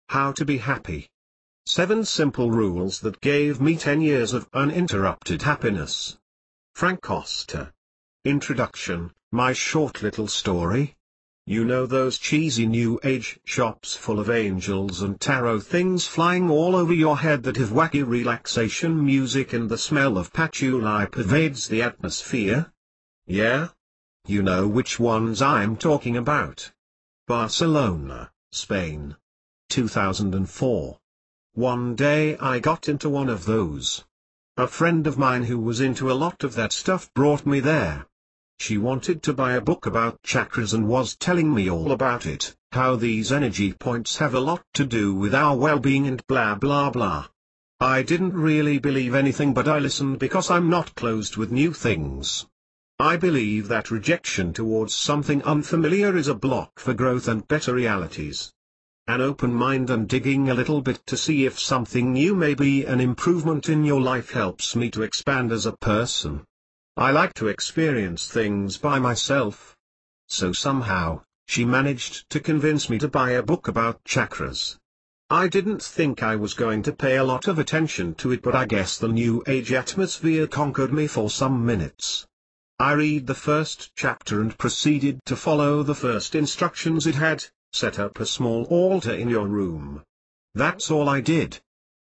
How to be happy. 7 simple rules that gave me 10 years of uninterrupted happiness. Frank Costa. Introduction, my short little story. You know those cheesy new age shops full of angels and tarot things flying all over your head that have wacky relaxation music and the smell of patchouli pervades the atmosphere? Yeah? You know which ones I'm talking about. Barcelona, Spain. 2004. One day I got into one of those. A friend of mine who was into a lot of that stuff brought me there. She wanted to buy a book about chakras and was telling me all about it, how these energy points have a lot to do with our well-being and blah blah blah. I didn't really believe anything, but I listened because I'm not closed with new things. I believe that rejection towards something unfamiliar is a block for growth and better realities. An open mind and digging a little bit to see if something new may be an improvement in your life helps me to expand as a person. I like to experience things by myself. So somehow, she managed to convince me to buy a book about chakras. I didn't think I was going to pay a lot of attention to it, but I guess the new age atmosphere conquered me for some minutes. I read the first chapter and proceeded to follow the first instructions it had. Set up a small altar in your room. That's all I did.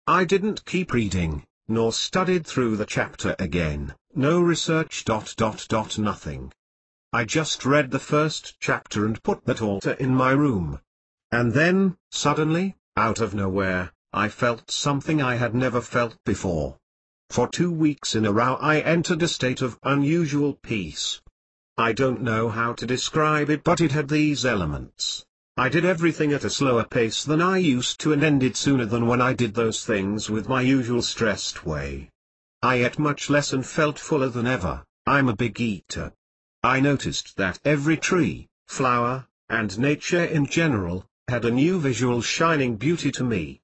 I didn't keep reading, nor studied through the chapter again, no research. Nothing. I just read the first chapter and put that altar in my room. And then, suddenly, out of nowhere, I felt something I had never felt before. For 2 weeks in a row I entered a state of unusual peace. I don't know how to describe it, but it had these elements. I did everything at a slower pace than I used to and ended sooner than when I did those things with my usual stressed way. I ate much less and felt fuller than ever. I'm a big eater. I noticed that every tree, flower, and nature in general, had a new visual shining beauty to me.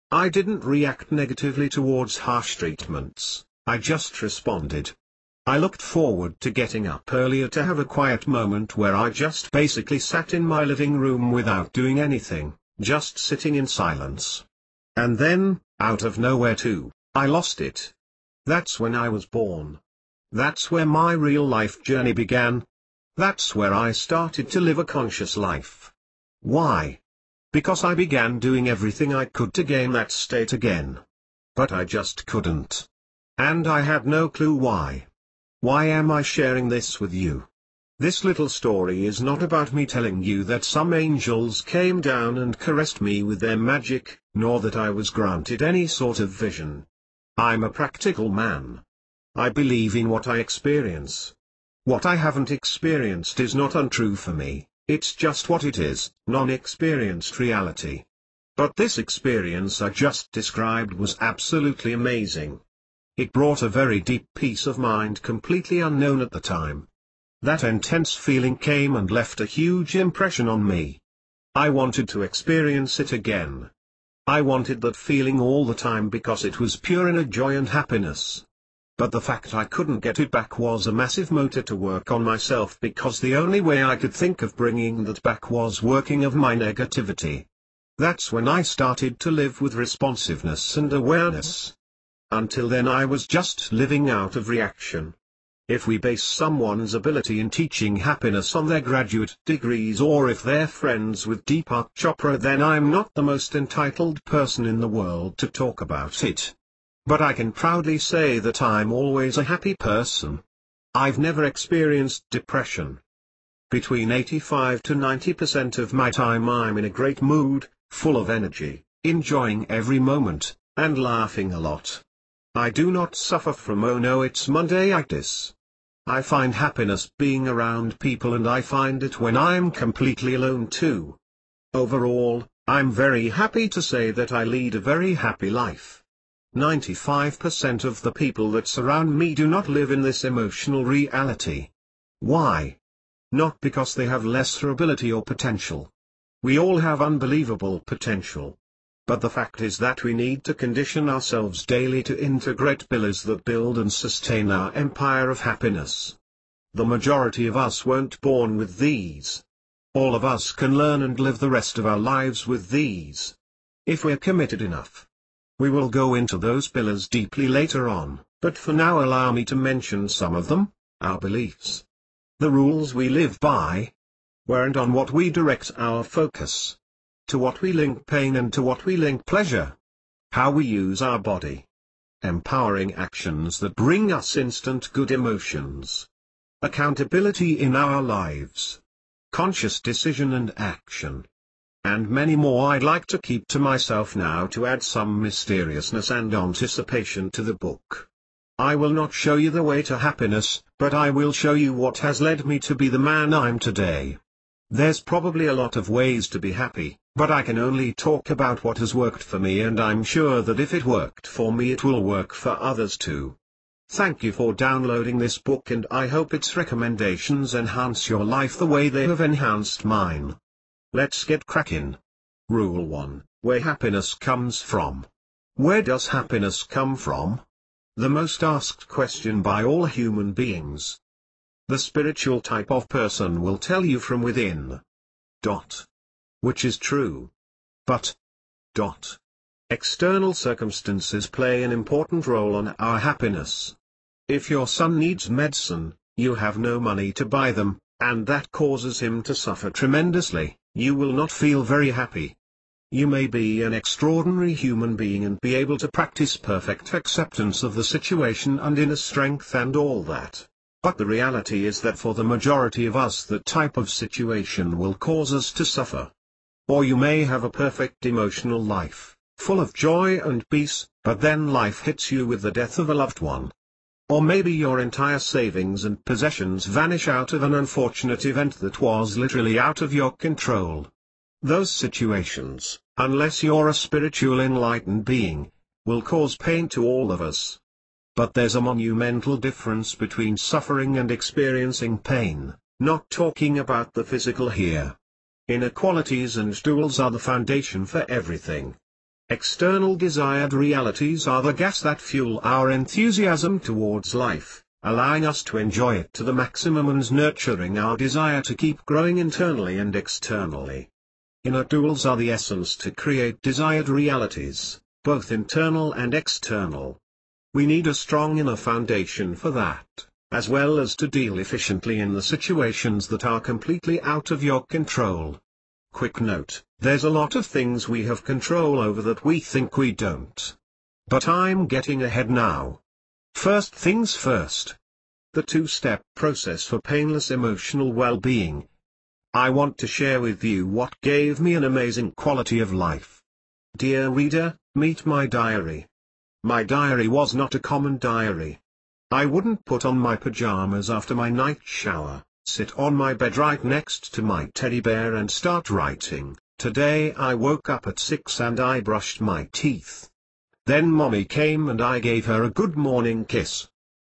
I didn't react negatively towards harsh treatments, I just responded. I looked forward to getting up earlier to have a quiet moment where I just basically sat in my living room without doing anything, just sitting in silence. And then, out of nowhere too, I lost it. That's when I was born. That's where my real life journey began. That's where I started to live a conscious life. Why? Because I began doing everything I could to gain that state again. But I just couldn't. And I had no clue why. Why am I sharing this with you? This little story is not about me telling you that some angels came down and caressed me with their magic, nor that I was granted any sort of vision. I'm a practical man. I believe in what I experience. What I haven't experienced is not untrue for me, it's just what it is, non-experienced reality. But this experience I just described was absolutely amazing. It brought a very deep peace of mind completely unknown at the time. That intense feeling came and left a huge impression on me. I wanted to experience it again. I wanted that feeling all the time because it was pure inner joy and happiness. But the fact I couldn't get it back was a massive motor to work on myself, because the only way I could think of bringing that back was working of my negativity. That's when I started to live with responsiveness and awareness. Until then I was just living out of reaction. If we base someone's ability in teaching happiness on their graduate degrees, or if they're friends with Deepak Chopra, then I'm not the most entitled person in the world to talk about it. But I can proudly say that I'm always a happy person. I've never experienced depression. Between 85 to 90% of my time I'm in a great mood, full of energy, enjoying every moment, and laughing a lot. I do not suffer from "oh no, it's Monday-itis." I find happiness being around people, and I find it when I'm completely alone too. Overall, I'm very happy to say that I lead a very happy life. 95% of the people that surround me do not live in this emotional reality. Why? Not because they have lesser ability or potential. We all have unbelievable potential. But the fact is that we need to condition ourselves daily to integrate pillars that build and sustain our empire of happiness. The majority of us weren't born with these. All of us can learn and live the rest of our lives with these. if we're committed enough. We will go into those pillars deeply later on, but for now allow me to mention some of them: our beliefs, the rules we live by, where and on what we direct our focus, to what we link pain and to what we link pleasure, how we use our body, empowering actions that bring us instant good emotions, accountability in our lives, conscious decision and action, and many more I'd like to keep to myself now to add some mysteriousness and anticipation to the book. I will not show you the way to happiness, but I will show you what has led me to be the man I'm today. There's probably a lot of ways to be happy, but I can only talk about what has worked for me, and I'm sure that if it worked for me it will work for others too. Thank you for downloading this book, and I hope its recommendations enhance your life the way they have enhanced mine. Let's get cracking. Rule 1: Where happiness comes from. Where does happiness come from? The most asked question by all human beings. The spiritual type of person will tell you from within. Which is true. But external circumstances play an important role on our happiness. If your son needs medicine, you have no money to buy them, and that causes him to suffer tremendously, you will not feel very happy. You may be an extraordinary human being and be able to practice perfect acceptance of the situation and inner strength and all that. But the reality is that for the majority of us that type of situation will cause us to suffer. Or you may have a perfect emotional life, full of joy and peace, but then life hits you with the death of a loved one. Or maybe your entire savings and possessions vanish out of an unfortunate event that was literally out of your control. Those situations, unless you're a spiritual enlightened being, will cause pain to all of us. But there's a monumental difference between suffering and experiencing pain, not talking about the physical here. Inequalities and duals are the foundation for everything. External desired realities are the gas that fuel our enthusiasm towards life, allowing us to enjoy it to the maximum and nurturing our desire to keep growing internally and externally. Inner duals are the essence to create desired realities, both internal and external. We need a strong inner foundation for that, as well as to deal efficiently in the situations that are completely out of your control. Quick note: there's a lot of things we have control over that we think we don't. But I'm getting ahead now. First things first. The two-step process for painless emotional well-being. I want to share with you what gave me an amazing quality of life. Dear reader, meet my diary. My diary was not a common diary. I wouldn't put on my pajamas after my night shower, sit on my bed right next to my teddy bear and start writing. Today I woke up at 6 and I brushed my teeth. Then mommy came and I gave her a good morning kiss.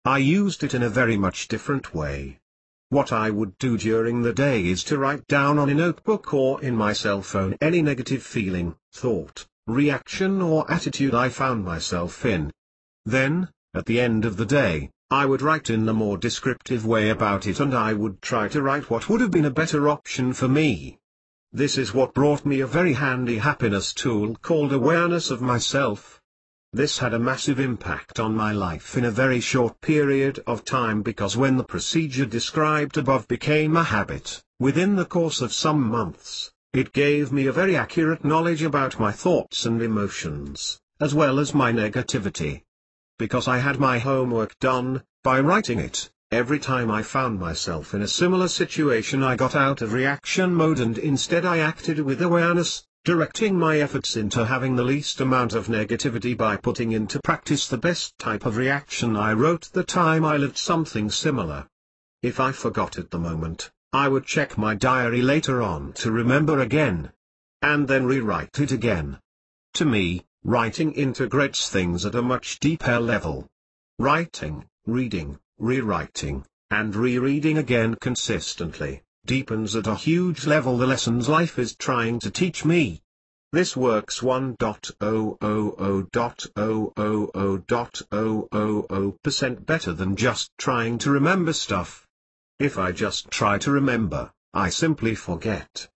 I used it in a very much different way. What I would do during the day is to write down on a notebook or in my cell phone any negative feeling, thought, reaction or attitude I found myself in. Then, at the end of the day, I would write in a more descriptive way about it, and I would try to write what would have been a better option for me. This is what brought me a very handy happiness tool called awareness of myself. This had a massive impact on my life in a very short period of time, because when the procedure described above became a habit, within the course of some months, it gave me a very accurate knowledge about my thoughts and emotions, as well as my negativity. Because I had my homework done, by writing it, every time I found myself in a similar situation I got out of reaction mode and instead I acted with awareness, directing my efforts into having the least amount of negativity by putting into practice the best type of reaction. I wrote the time I lived something similar. If I forgot at the moment, I would check my diary later on to remember again. And then rewrite it again. To me, writing integrates things at a much deeper level. Writing, reading, rewriting, and rereading again consistently deepens at a huge level the lessons life is trying to teach me. This works 1,000,000,000% better than just trying to remember stuff. If I just try to remember, I simply forget.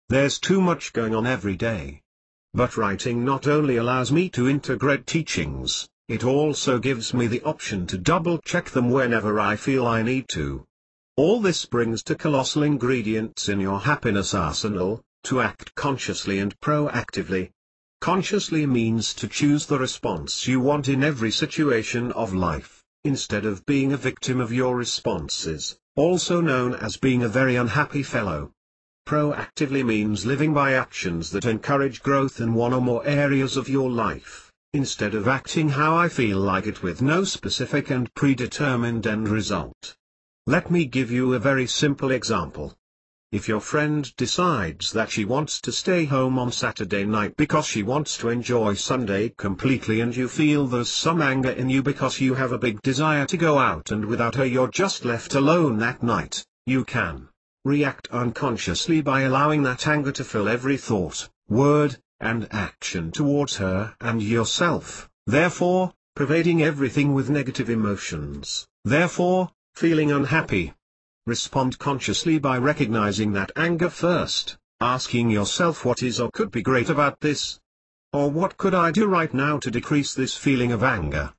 There's too much going on every day. But writing not only allows me to integrate teachings, it also gives me the option to double-check them whenever I feel I need to. All this brings to colossal ingredients in your happiness arsenal, to act consciously and proactively. Consciously means to choose the response you want in every situation of life, instead of being a victim of your responses, also known as being a very unhappy fellow. Proactively means living by actions that encourage growth in one or more areas of your life, instead of acting how I feel like it with no specific and predetermined end result. Let me give you a very simple example. If your friend decides that she wants to stay home on Saturday night because she wants to enjoy Sunday completely and you feel there's some anger in you because you have a big desire to go out and without her you're just left alone that night, you can react unconsciously by allowing that anger to fill every thought, word, and action towards her and yourself, therefore, pervading everything with negative emotions, therefore, feeling unhappy. Respond consciously by recognizing that anger first, asking yourself what is or could be great about this? Or what could I do right now to decrease this feeling of anger?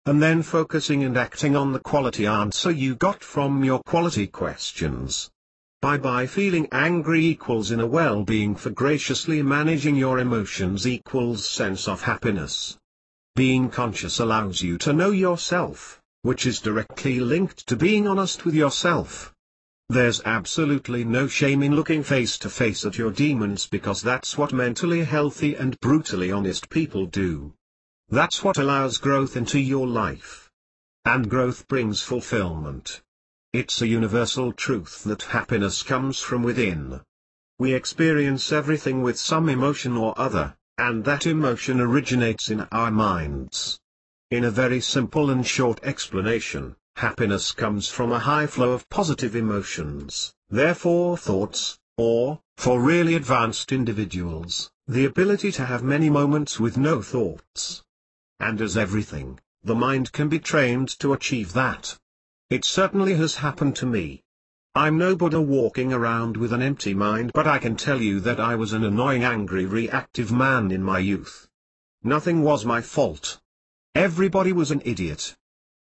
And then focusing and acting on the quality answer you got from your quality questions. By feeling angry equals inner well-being for graciously managing your emotions equals sense of happiness. Being conscious allows you to know yourself, which is directly linked to being honest with yourself. There's absolutely no shame in looking face to face at your demons because that's what mentally healthy and brutally honest people do. That's what allows growth into your life. And growth brings fulfillment. It's a universal truth that happiness comes from within. We experience everything with some emotion or other, and that emotion originates in our minds. In a very simple and short explanation, happiness comes from a high flow of positive emotions, therefore thoughts, or, for really advanced individuals, the ability to have many moments with no thoughts. And as everything, the mind can be trained to achieve that. It certainly has happened to me. I'm no Buddha walking around with an empty mind, but I can tell you that I was an annoying, angry, reactive man in my youth. Nothing was my fault. Everybody was an idiot.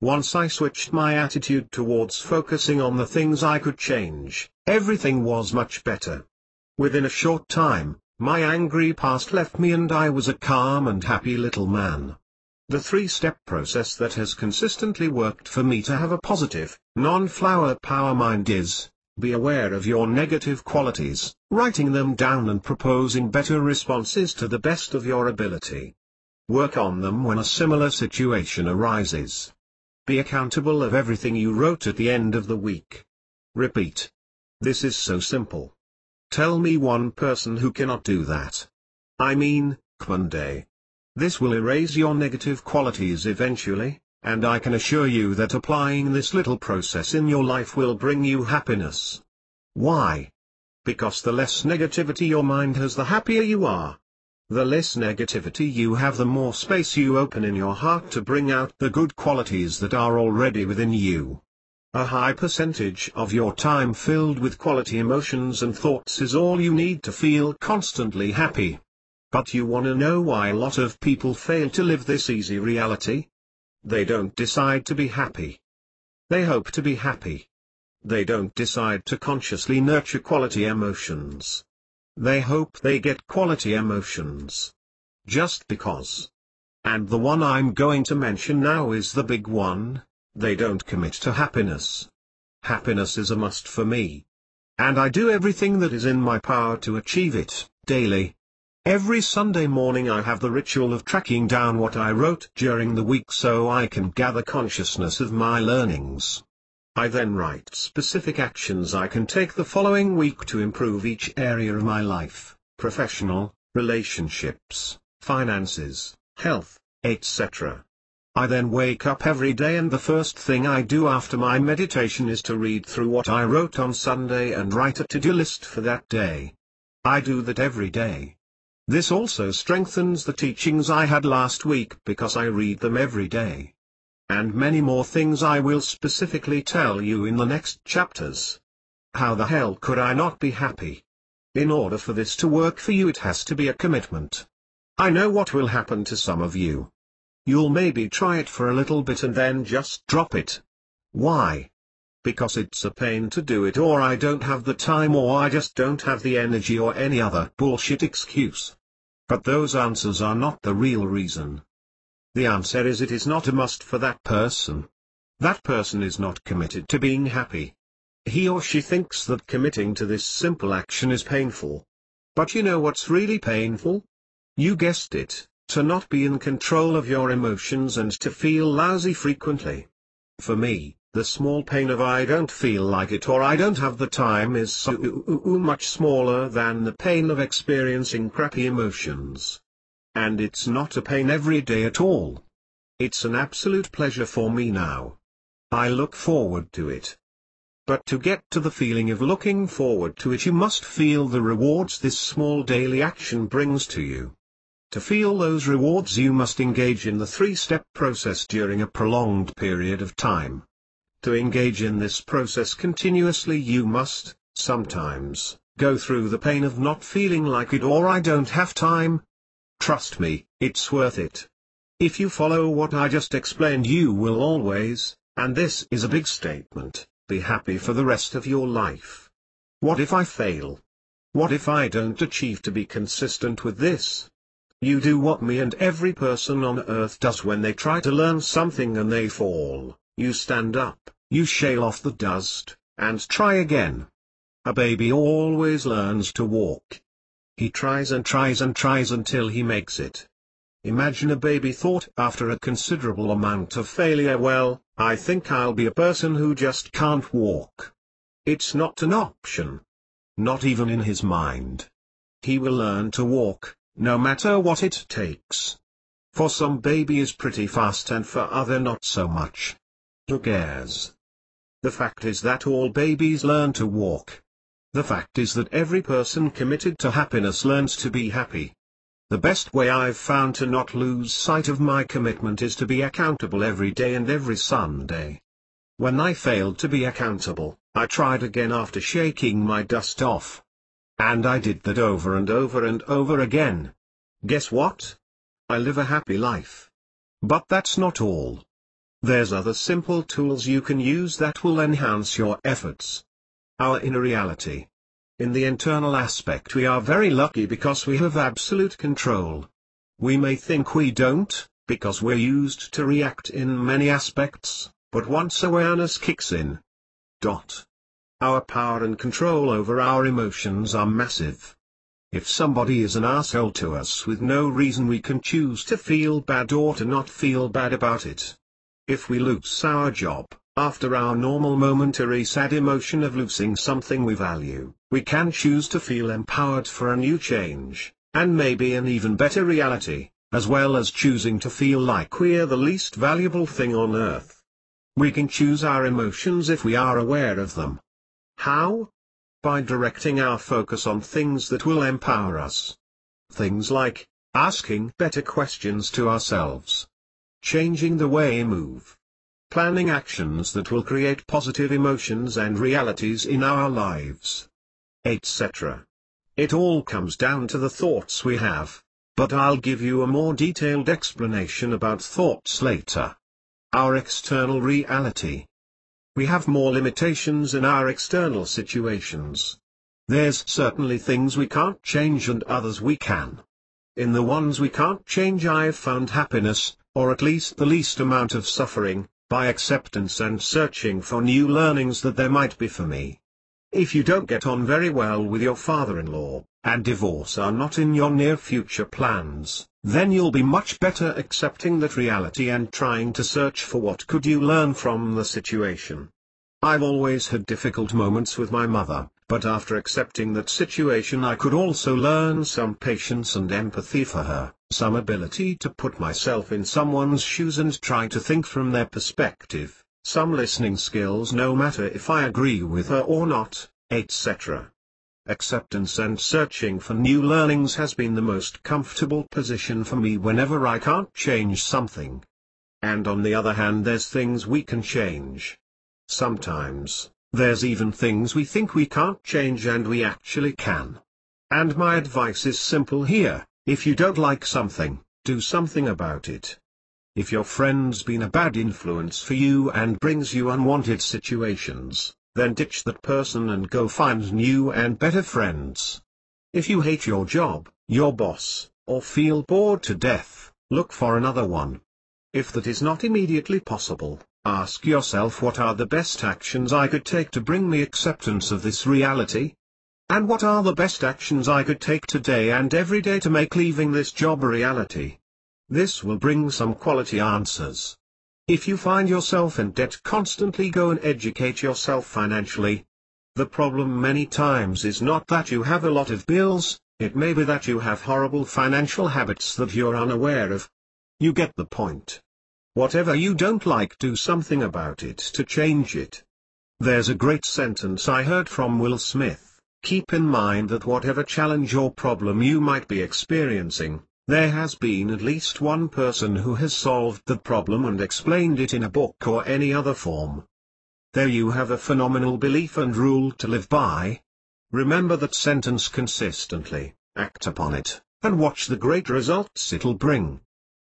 Once I switched my attitude towards focusing on the things I could change, everything was much better. Within a short time, my angry past left me and I was a calm and happy little man. The three-step process that has consistently worked for me to have a positive, non-flower power mind is, be aware of your negative qualities, writing them down and proposing better responses to the best of your ability. Work on them when a similar situation arises. Be accountable of everything you wrote at the end of the week. Repeat. This is so simple. Tell me one person who cannot do that. I mean, Monday. This will erase your negative qualities eventually, and I can assure you that applying this little process in your life will bring you happiness. Why? Because the less negativity your mind has, the happier you are. The less negativity you have, the more space you open in your heart to bring out the good qualities that are already within you. A high percentage of your time filled with quality emotions and thoughts is all you need to feel constantly happy. But you wanna know why a lot of people fail to live this easy reality? They don't decide to be happy. They hope to be happy. They don't decide to consciously nurture quality emotions. They hope they get quality emotions. Just because. And the one I'm going to mention now is the big one: they don't commit to happiness. Happiness is a must for me. And I do everything that is in my power to achieve it, daily. Every Sunday morning I have the ritual of tracking down what I wrote during the week so I can gather consciousness of my learnings. I then write specific actions I can take the following week to improve each area of my life: professional, relationships, finances, health, etc. I then wake up every day and the first thing I do after my meditation is to read through what I wrote on Sunday and write a to-do list for that day. I do that every day. This also strengthens the teachings I had last week because I read them every day. And many more things I will specifically tell you in the next chapters. How the hell could I not be happy? In order for this to work for you, it has to be a commitment. I know what will happen to some of you. You'll maybe try it for a little bit and then just drop it. Why? Because it's a pain to do it, or I don't have the time, or I just don't have the energy, or any other bullshit excuse. But those answers are not the real reason. The answer is it is not a must for that person. That person is not committed to being happy. He or she thinks that committing to this simple action is painful. But you know what's really painful? You guessed it, to not be in control of your emotions and to feel lousy frequently. For me, the small pain of I don't feel like it or I don't have the time is so much smaller than the pain of experiencing crappy emotions. And it's not a pain every day at all. It's an absolute pleasure for me now. I look forward to it. But to get to the feeling of looking forward to it, you must feel the rewards this small daily action brings to you. To feel those rewards, you must engage in the three-step process during a prolonged period of time. To engage in this process continuously, you must, sometimes, go through the pain of not feeling like it or I don't have time. Trust me, it's worth it. If you follow what I just explained, you will always, and this is a big statement, be happy for the rest of your life. What if I fail? What if I don't achieve to be consistent with this? You do what me and every person on earth does when they try to learn something and they fall. You stand up, you shake off the dust, and try again. A baby always learns to walk. He tries and tries and tries until he makes it. Imagine a baby thought after a considerable amount of failure, well, I think I'll be a person who just can't walk. It's not an option. Not even in his mind. He will learn to walk, no matter what it takes. For some baby is pretty fast and for other not so much. Who cares? The fact is that all babies learn to walk. The fact is that every person committed to happiness learns to be happy. The best way I've found to not lose sight of my commitment is to be accountable every day and every Sunday. When I failed to be accountable, I tried again after shaking my dust off. And I did that over and over and over again. Guess what? I live a happy life. But that's not all. There's other simple tools you can use that will enhance your efforts. Our inner reality. In the internal aspect, we are very lucky because we have absolute control. We may think we don't, because we're used to react in many aspects, but once awareness kicks in, our power and control over our emotions are massive. If somebody is an asshole to us with no reason, we can choose to feel bad or to not feel bad about it. If we lose our job, after our normal momentary sad emotion of losing something we value, we can choose to feel empowered for a new change, and maybe an even better reality, as well as choosing to feel like we're the least valuable thing on earth. We can choose our emotions if we are aware of them. How? By directing our focus on things that will empower us. Things like asking better questions to ourselves, changing the way we move, planning actions that will create positive emotions and realities in our lives, etc. It all comes down to the thoughts we have, but I'll give you a more detailed explanation about thoughts later. Our external reality. We have more limitations in our external situations. There's certainly things we can't change and others we can. In the ones we can't change, I've found happiness, or at least the least amount of suffering, by acceptance and searching for new learnings that there might be for me. If you don't get on very well with your father-in-law, and divorce are not in your near future plans, then you'll be much better accepting that reality and trying to search for what could you learn from the situation. I've always had difficult moments with my mother, but after accepting that situation I could also learn some patience and empathy for her, some ability to put myself in someone's shoes and try to think from their perspective, some listening skills no matter if I agree with her or not, etc. Acceptance and searching for new learnings has been the most comfortable position for me whenever I can't change something. And on the other hand, there's things we can change. Sometimes, there's even things we think we can't change and we actually can. And my advice is simple here: If you don't like something, do something about it. If your friend's been a bad influence for you and brings you unwanted situations, then ditch that person and go find new and better friends. If you hate your job, your boss, or feel bored to death, look for another one. If that is not immediately possible, ask yourself, what are the best actions I could take to bring me acceptance of this reality? And what are the best actions I could take today and every day to make leaving this job a reality? This will bring some quality answers. If you find yourself in debt, constantly go and educate yourself financially. The problem many times is not that you have a lot of bills, it may be that you have horrible financial habits that you're unaware of. You get the point. Whatever you don't like, do something about it to change it. There's a great sentence I heard from Will Smith: keep in mind that whatever challenge or problem you might be experiencing, there has been at least one person who has solved the problem and explained it in a book or any other form. There you have a phenomenal belief and rule to live by. Remember that sentence consistently, act upon it, and watch the great results it'll bring.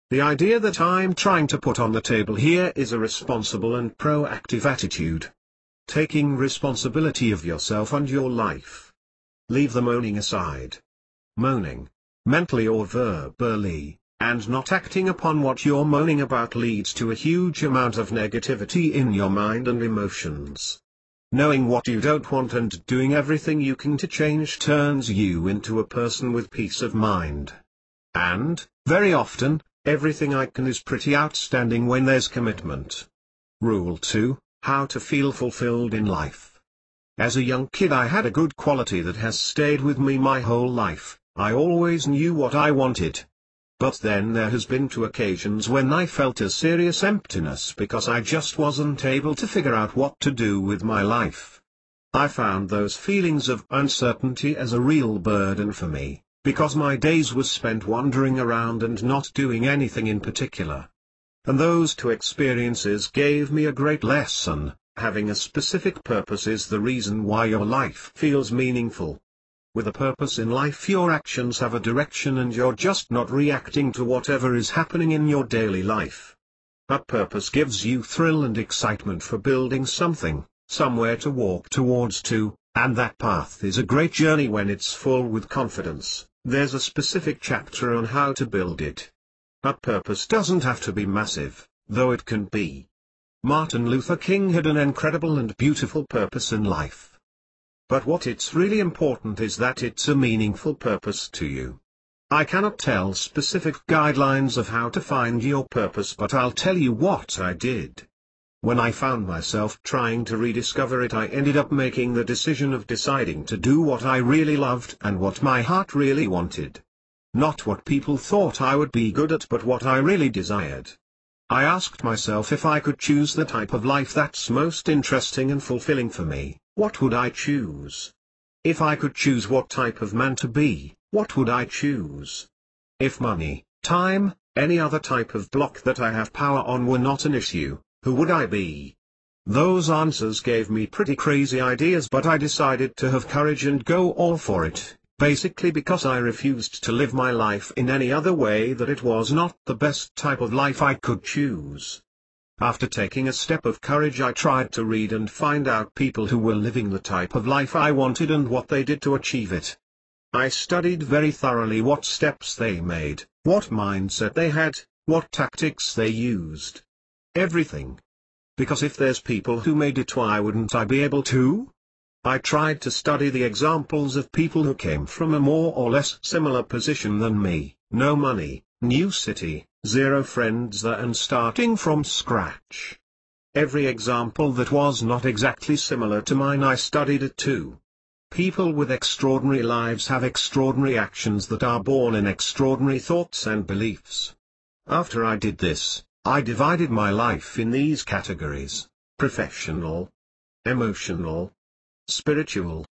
The idea that I'm trying to put on the table here is a responsible and proactive attitude. Taking responsibility of yourself and your life. Leave the moaning aside. Moaning, mentally or verbally, and not acting upon what you're moaning about leads to a huge amount of negativity in your mind and emotions. Knowing what you don't want and doing everything you can to change turns you into a person with peace of mind. And, very often, everything I can is pretty outstanding when there's commitment. Rule 2, how to feel fulfilled in life. As a young kid, I had a good quality that has stayed with me my whole life. I always knew what I wanted. But then there has been 2 occasions when I felt a serious emptiness because I just wasn't able to figure out what to do with my life. I found those feelings of uncertainty as a real burden for me, because my days were spent wandering around and not doing anything in particular. And those 2 experiences gave me a great lesson. Having a specific purpose is the reason why your life feels meaningful. With a purpose in life, your actions have a direction and you're just not reacting to whatever is happening in your daily life. That purpose gives you thrill and excitement for building something, somewhere to walk towards to, and that path is a great journey when it's full with confidence. There's a specific chapter on how to build it. That purpose doesn't have to be massive, though it can be. Martin Luther King had an incredible and beautiful purpose in life. But what it's really important is that it's a meaningful purpose to you. I cannot tell specific guidelines of how to find your purpose, but I'll tell you what I did. When I found myself trying to rediscover it, I ended up making the decision of deciding to do what I really loved and what my heart really wanted. Not what people thought I would be good at, but what I really desired. I asked myself, if I could choose the type of life that's most interesting and fulfilling for me, what would I choose? If I could choose what type of man to be, what would I choose? If money, time, any other type of block that I have power on were not an issue, who would I be? Those answers gave me pretty crazy ideas, but I decided to have courage and go all for it, basically because I refused to live my life in any other way, that it was not the best type of life I could choose. After taking a step of courage, I tried to read and find out people who were living the type of life I wanted and what they did to achieve it. I studied very thoroughly what steps they made, what mindset they had, what tactics they used. Everything. Because if there's people who made it, why wouldn't I be able to? I tried to study the examples of people who came from a more or less similar position than me: no money, new city, 0 friends there, and starting from scratch. Every example that was not exactly similar to mine, I studied it too. People with extraordinary lives have extraordinary actions that are born in extraordinary thoughts and beliefs. After I did this, I divided my life in these categories: professional, emotional, spiritual,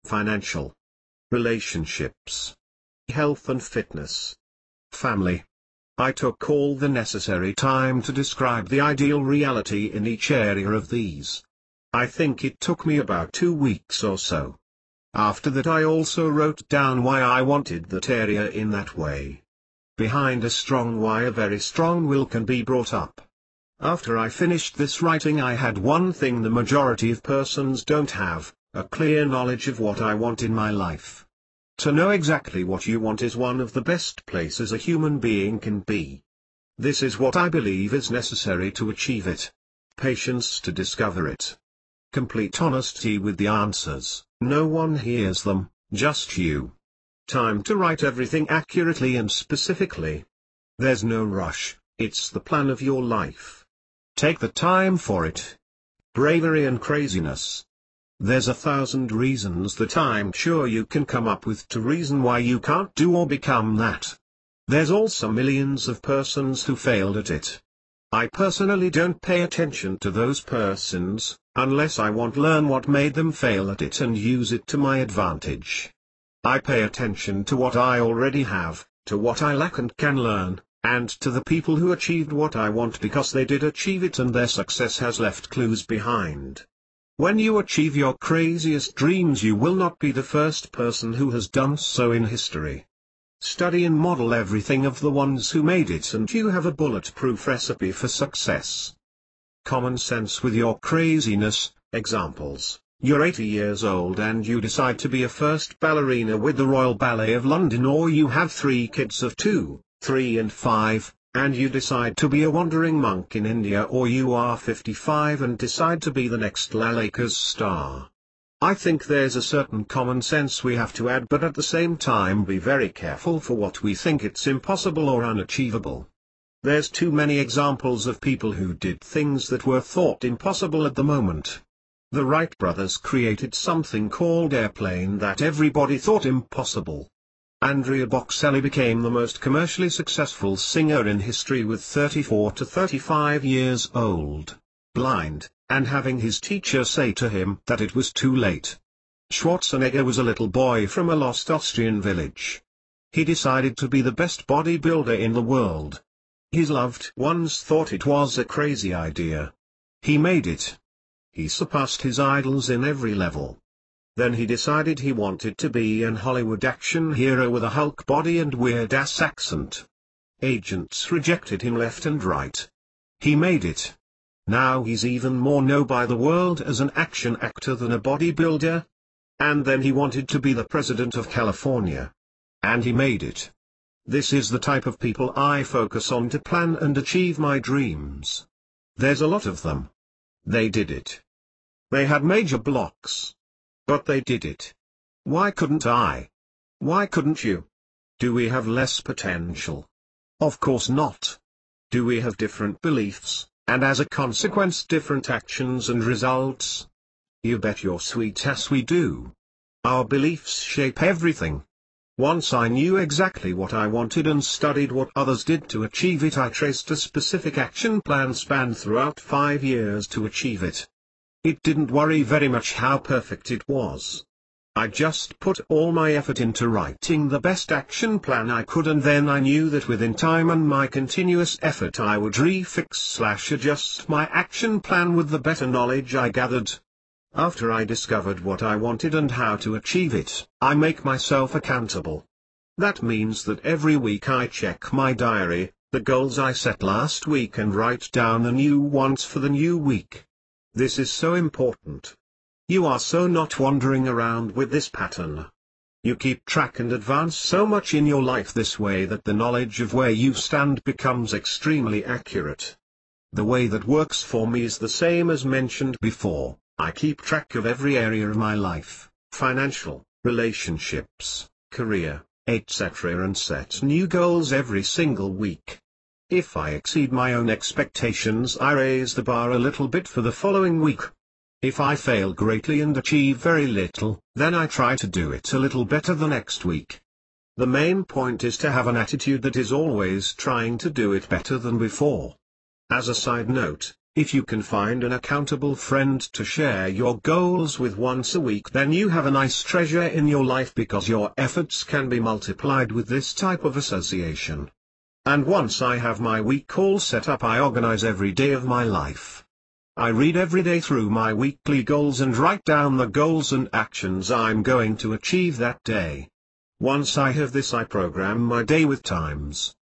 financial, relationships, health and fitness, family. I took all the necessary time to describe the ideal reality in each area of these. I think it took me about 2 weeks or so. After that I also wrote down why I wanted that area in that way. Behind a strong why a very strong will can be brought up. After I finished this writing I had one thing the majority of persons don't have, a clear knowledge of what I want in my life. To know exactly what you want is one of the best places a human being can be. This is what I believe is necessary to achieve it. Patience to discover it. Complete honesty with the answers, no one hears them, just you. Time to write everything accurately and specifically. There's no rush, it's the plan of your life. Take the time for it. Bravery and craziness. There's 1,000 reasons that I'm sure you can come up with to reason why you can't do or become that. There's also millions of persons who failed at it. I personally don't pay attention to those persons, unless I want to learn what made them fail at it and use it to my advantage. I pay attention to what I already have, to what I lack and can learn, and to the people who achieved what I want because they did achieve it and their success has left clues behind. When you achieve your craziest dreams you will not be the first person who has done so in history. Study and model everything of the ones who made it and you have a bulletproof recipe for success. Common sense with your craziness. Examples: you're 80 years old and you decide to be a first ballerina with the Royal Ballet of London, or you have 3 kids of 2, 3 and 5, and you decide to be a wandering monk in India, or you are 55 and decide to be the next Lakers star. I think there's a certain common sense we have to add, but at the same time be very careful for what we think it's impossible or unachievable. There's too many examples of people who did things that were thought impossible at the moment. The Wright brothers created something called airplane that everybody thought impossible. Andrea Bocelli became the most commercially successful singer in history with 34 to 35 years old, blind, and having his teacher say to him that it was too late. Schwarzenegger was a little boy from a lost Austrian village. He decided to be the best bodybuilder in the world. His loved ones thought it was a crazy idea. He made it. He surpassed his idols in every level. Then he decided he wanted to be an Hollywood action hero with a Hulk body and weird-ass accent. Agents rejected him left and right. He made it. Now he's even more known by the world as an action actor than a bodybuilder. And then he wanted to be the president of California. And he made it. This is the type of people I focus on to plan and achieve my dreams. There's a lot of them. They did it. They had major blocks. But they did it. Why couldn't I? Why couldn't you? Do we have less potential? Of course not. Do we have different beliefs, and as a consequence different actions and results? You bet your sweet ass we do. Our beliefs shape everything. Once I knew exactly what I wanted and studied what others did to achieve it, I traced a specific action plan spanned throughout 5 years to achieve it. It didn't worry very much how perfect it was. I just put all my effort into writing the best action plan I could, and then I knew that within time and my continuous effort I would refix/adjust my action plan with the better knowledge I gathered. After I discovered what I wanted and how to achieve it, I make myself accountable. That means that every week I check my diary, the goals I set last week, and write down the new ones for the new week. This is so important. You are so not wandering around with this pattern. You keep track and advance so much in your life this way that the knowledge of where you stand becomes extremely accurate. The way that works for me is the same as mentioned before. I keep track of every area of my life, financial, relationships, career, etc., and set new goals every single week. If I exceed my own expectations, I raise the bar a little bit for the following week. If I fail greatly and achieve very little, then I try to do it a little better the next week. The main point is to have an attitude that is always trying to do it better than before. As a side note, if you can find an accountable friend to share your goals with once a week, then you have a nice treasure in your life, because your efforts can be multiplied with this type of association. And once I have my week all set up, I organize every day of my life. I read every day through my weekly goals and write down the goals and actions I'm going to achieve that day. Once I have this, I program my day with times.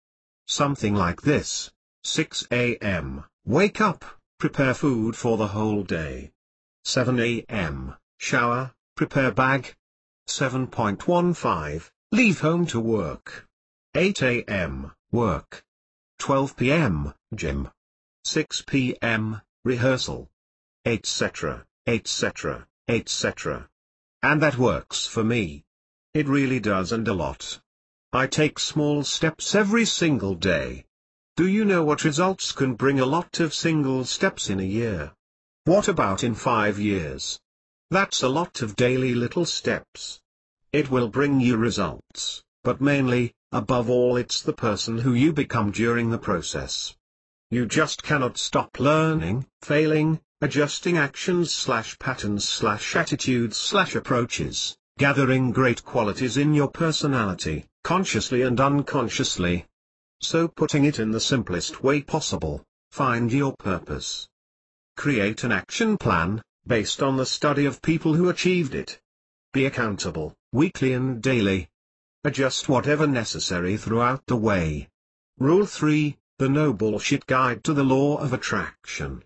Something like this: 6 a.m., wake up, prepare food for the whole day. 7 a.m., shower, prepare bag. 7.15, leave home to work. 8 a.m., work. 12 p.m., gym. 6 p.m., rehearsal. Etc., etc., etc. And that works for me. It really does, and a lot. I take small steps every single day. Do you know what results can bring a lot of single steps in a year? What about in 5 years? That's a lot of daily little steps. It will bring you results, but mainly, above all, it's the person who you become during the process. You just cannot stop learning, failing, adjusting actions/patterns/attitudes/approaches, gathering great qualities in your personality, consciously and unconsciously. So, putting it in the simplest way possible, find your purpose. Create an action plan, based on the study of people who achieved it. Be accountable, weekly and daily. Adjust whatever necessary throughout the way. Rule 3, the No Bullshit Guide to the Law of Attraction.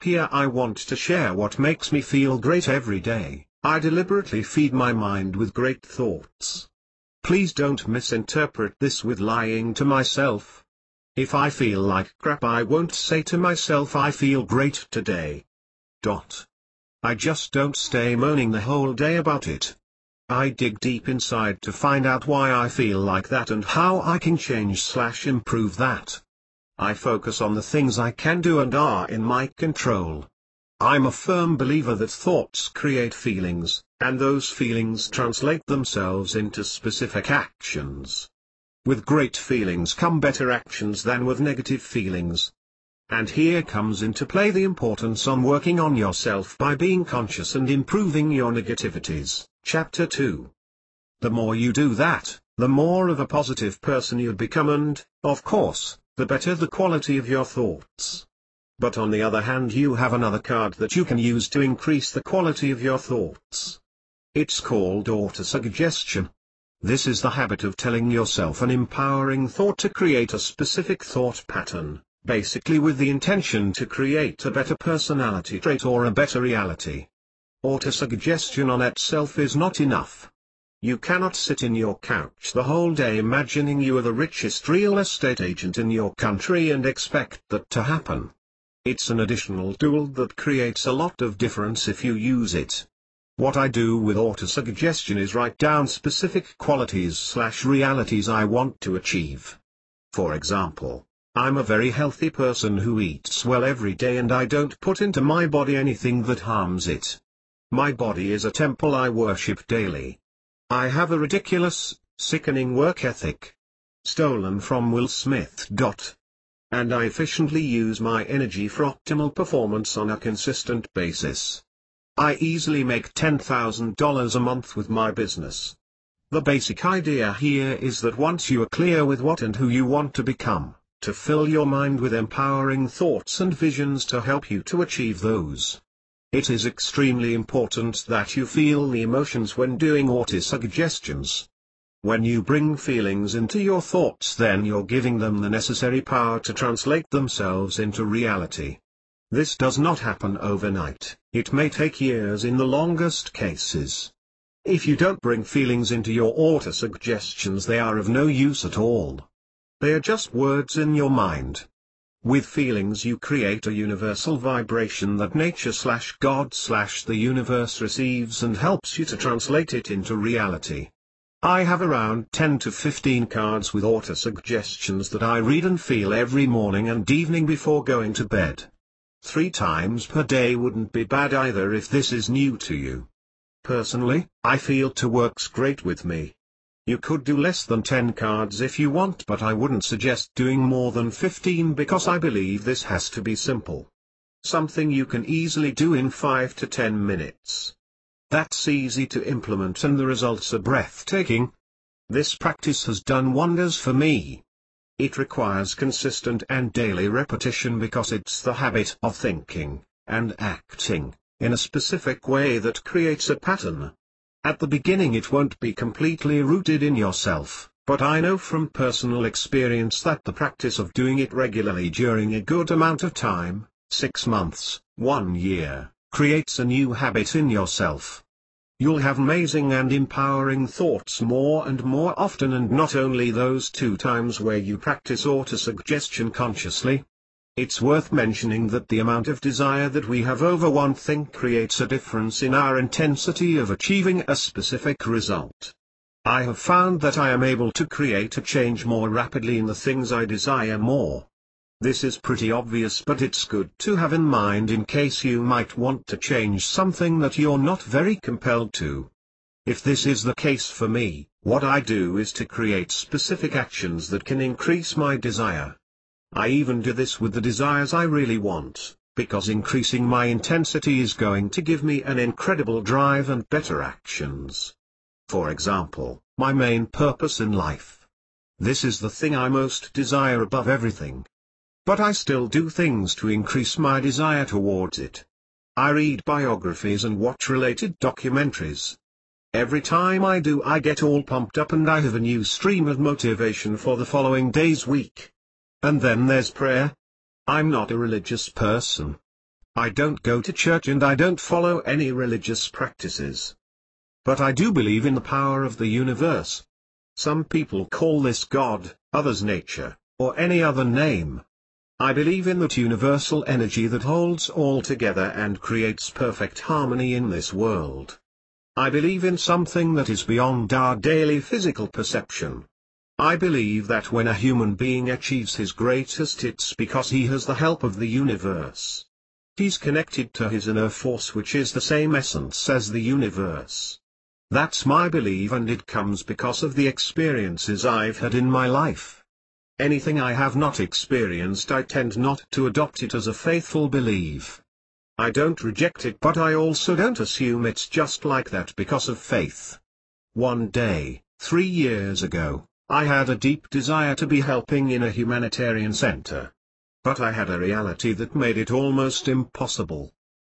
Here I want to share what makes me feel great every day. I deliberately feed my mind with great thoughts. Please don't misinterpret this with lying to myself. If I feel like crap, I won't say to myself I feel great today. I just don't stay moaning the whole day about it. I dig deep inside to find out why I feel like that and how I can change/improve that. I focus on the things I can do and are in my control. I'm a firm believer that thoughts create feelings, and those feelings translate themselves into specific actions. With great feelings come better actions than with negative feelings. And here comes into play the importance on working on yourself by being conscious and improving your negativities. Chapter 2. The more you do that, the more of a positive person you become, and, of course, the better the quality of your thoughts. But on the other hand, you have another card that you can use to increase the quality of your thoughts. It's called autosuggestion. This is the habit of telling yourself an empowering thought to create a specific thought pattern, basically with the intention to create a better personality trait or a better reality. Autosuggestion on itself is not enough. You cannot sit in your couch the whole day imagining you are the richest real estate agent in your country and expect that to happen. It's an additional tool that creates a lot of difference if you use it. What I do with autosuggestion is write down specific qualities/realities I want to achieve. For example, I'm a very healthy person who eats well every day and I don't put into my body anything that harms it. My body is a temple I worship daily. I have a ridiculous, sickening work ethic. Stolen from Will Smith. And I efficiently use my energy for optimal performance on a consistent basis. I easily make $10,000 a month with my business. The basic idea here is that once you are clear with what and who you want to become, to fill your mind with empowering thoughts and visions to help you to achieve those. It is extremely important that you feel the emotions when doing autosuggestions. When you bring feelings into your thoughts, then you're giving them the necessary power to translate themselves into reality. This does not happen overnight. It may take years in the longest cases. If you don't bring feelings into your autosuggestions, they are of no use at all. They are just words in your mind. With feelings you create a universal vibration that nature/God/the universe receives and helps you to translate it into reality. I have around 10 to 15 cards with autosuggestions that I read and feel every morning and evening before going to bed. 3 times per day wouldn't be bad either if this is new to you. Personally, I feel 2 works great with me. You could do less than 10 cards if you want, but I wouldn't suggest doing more than 15 because I believe this has to be simple. Something you can easily do in 5 to 10 minutes. That's easy to implement and the results are breathtaking. This practice has done wonders for me. It requires consistent and daily repetition because it's the habit of thinking, and acting, in a specific way that creates a pattern. At the beginning it won't be completely rooted in yourself, but I know from personal experience that the practice of doing it regularly during a good amount of time, 6 months, 1 year, creates a new habit in yourself. You'll have amazing and empowering thoughts more and more often, and not only those 2 times where you practice autosuggestion consciously. It's worth mentioning that the amount of desire that we have over one thing creates a difference in our intensity of achieving a specific result. I have found that I am able to create a change more rapidly in the things I desire more. This is pretty obvious, but it's good to have in mind in case you might want to change something that you're not very compelled to. If this is the case for me, what I do is to create specific actions that can increase my desire. I even do this with the desires I really want, because increasing my intensity is going to give me an incredible drive and better actions. For example, my main purpose in life. This is the thing I most desire above everything. But I still do things to increase my desire towards it. I read biographies and watch related documentaries. Every time I do, I get all pumped up and I have a new stream of motivation for the following day's week. And then there's prayer. I'm not a religious person. I don't go to church and I don't follow any religious practices. But I do believe in the power of the universe. Some people call this God, others nature, or any other name. I believe in that universal energy that holds all together and creates perfect harmony in this world. I believe in something that is beyond our daily physical perception. I believe that when a human being achieves his greatest, it's because he has the help of the universe. He's connected to his inner force, which is the same essence as the universe. That's my belief, and it comes because of the experiences I've had in my life. Anything I have not experienced, I tend not to adopt it as a faithful belief. I don't reject it, but I also don't assume it's just like that because of faith. One day, 3 years ago, I had a deep desire to be helping in a humanitarian center. But I had a reality that made it almost impossible.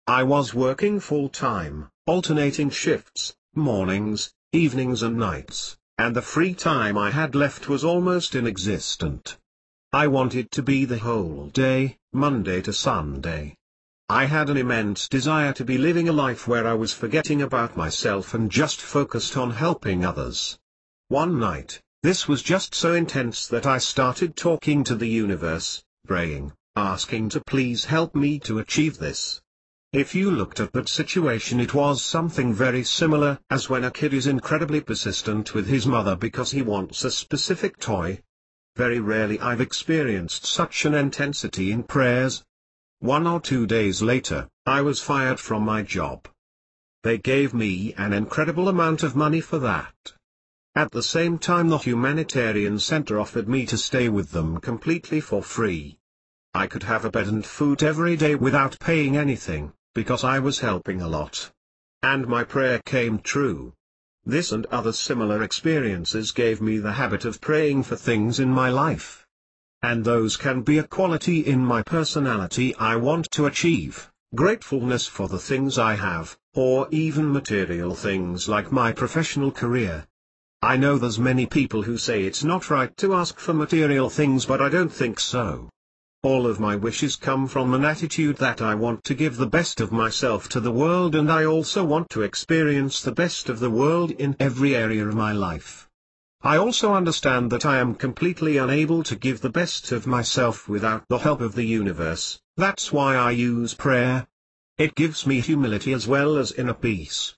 I was working full-time, alternating shifts, mornings, evenings and nights, and the free time I had left was almost inexistent. I wanted to be the whole day, Monday to Sunday. I had an immense desire to be living a life where I was forgetting about myself and just focused on helping others. One night, this was just so intense that I started talking to the universe, praying, asking to please help me to achieve this. If you looked at that situation, it was something very similar as when a kid is incredibly persistent with his mother because he wants a specific toy. Very rarely I've experienced such an intensity in prayers. 1 or 2 days later, I was fired from my job. They gave me an incredible amount of money for that. At the same time, the humanitarian center offered me to stay with them completely for free. I could have a bed and food every day without paying anything, because I was helping a lot. And my prayer came true. This and other similar experiences gave me the habit of praying for things in my life. And those can be a quality in my personality I want to achieve, gratefulness for the things I have, or even material things like my professional career. I know there's many people who say it's not right to ask for material things, but I don't think so. All of my wishes come from an attitude that I want to give the best of myself to the world, and I also want to experience the best of the world in every area of my life. I also understand that I am completely unable to give the best of myself without the help of the universe. That's why I use prayer. It gives me humility as well as inner peace.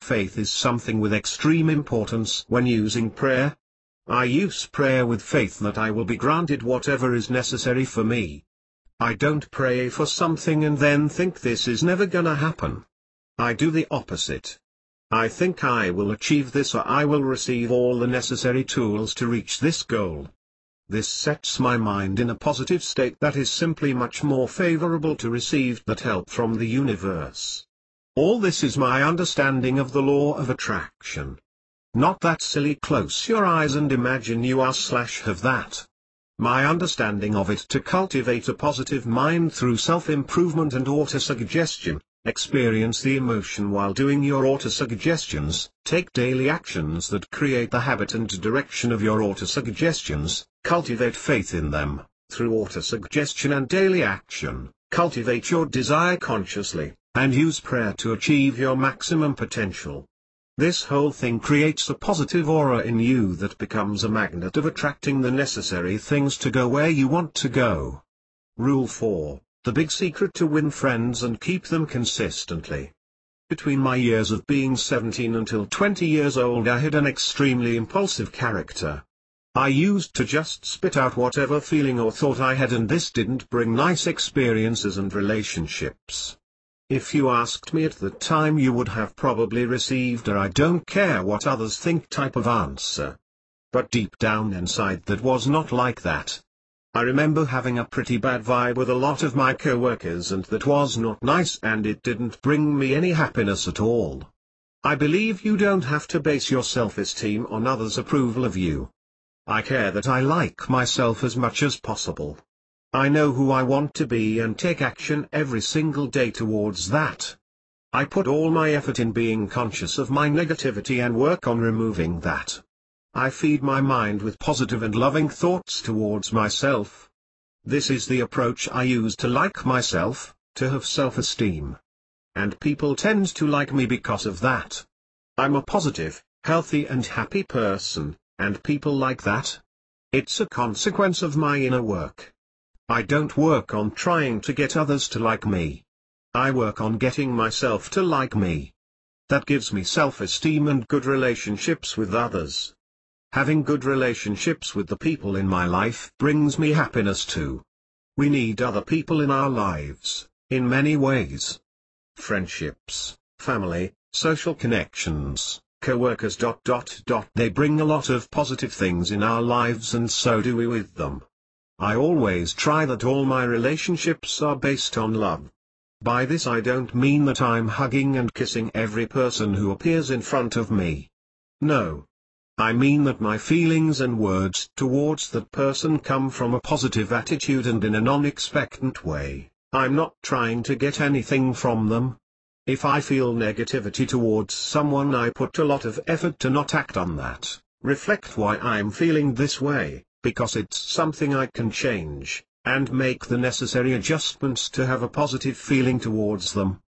Faith is something with extreme importance when using prayer. I use prayer with faith that I will be granted whatever is necessary for me. I don't pray for something and then think this is never gonna happen. I do the opposite. I think I will achieve this, or I will receive all the necessary tools to reach this goal. This sets my mind in a positive state that is simply much more favorable to receive that help from the universe. All this is my understanding of the law of attraction. Not that silly close your eyes and imagine you are/have that. my understanding of it to cultivate a positive mind through self-improvement and autosuggestion. Experience the emotion while doing your autosuggestions. Take daily actions that create the habit and direction of your autosuggestions. Cultivate faith in them. Through autosuggestion and daily action, cultivate your desire consciously, and use prayer to achieve your maximum potential. This whole thing creates a positive aura in you that becomes a magnet of attracting the necessary things to go where you want to go. Rule 4. The big secret to win friends and keep them consistently. Between my years of being 17 until 20 years old, I had an extremely impulsive character. I used to just spit out whatever feeling or thought I had, and this didn't bring nice experiences and relationships. If you asked me at the time, you would have probably received a "I don't care what others think" type of answer. But deep down inside, that was not like that. I remember having a pretty bad vibe with a lot of my co-workers, and that was not nice, and it didn't bring me any happiness at all. I believe you don't have to base your self-esteem on others' approval of you. I care that I like myself as much as possible. I know who I want to be and take action every single day towards that. I put all my effort in being conscious of my negativity and work on removing that. I feed my mind with positive and loving thoughts towards myself. This is the approach I use to like myself, to have self-esteem. And people tend to like me because of that. I'm a positive, healthy and happy person, and people like that. It's a consequence of my inner work. I don't work on trying to get others to like me. I work on getting myself to like me. That gives me self-esteem and good relationships with others. Having good relationships with the people in my life brings me happiness too. We need other people in our lives, in many ways. Friendships, family, social connections, co-workers. They bring a lot of positive things in our lives, and so do we with them. I always try that all my relationships are based on love. By this I don't mean that I'm hugging and kissing every person who appears in front of me. No. I mean that my feelings and words towards that person come from a positive attitude and in a non-expectant way. I'm not trying to get anything from them. If I feel negativity towards someone, I put a lot of effort to not act on that, reflect why I'm feeling this way, because it's something I can change, and make the necessary adjustments to have a positive feeling towards them.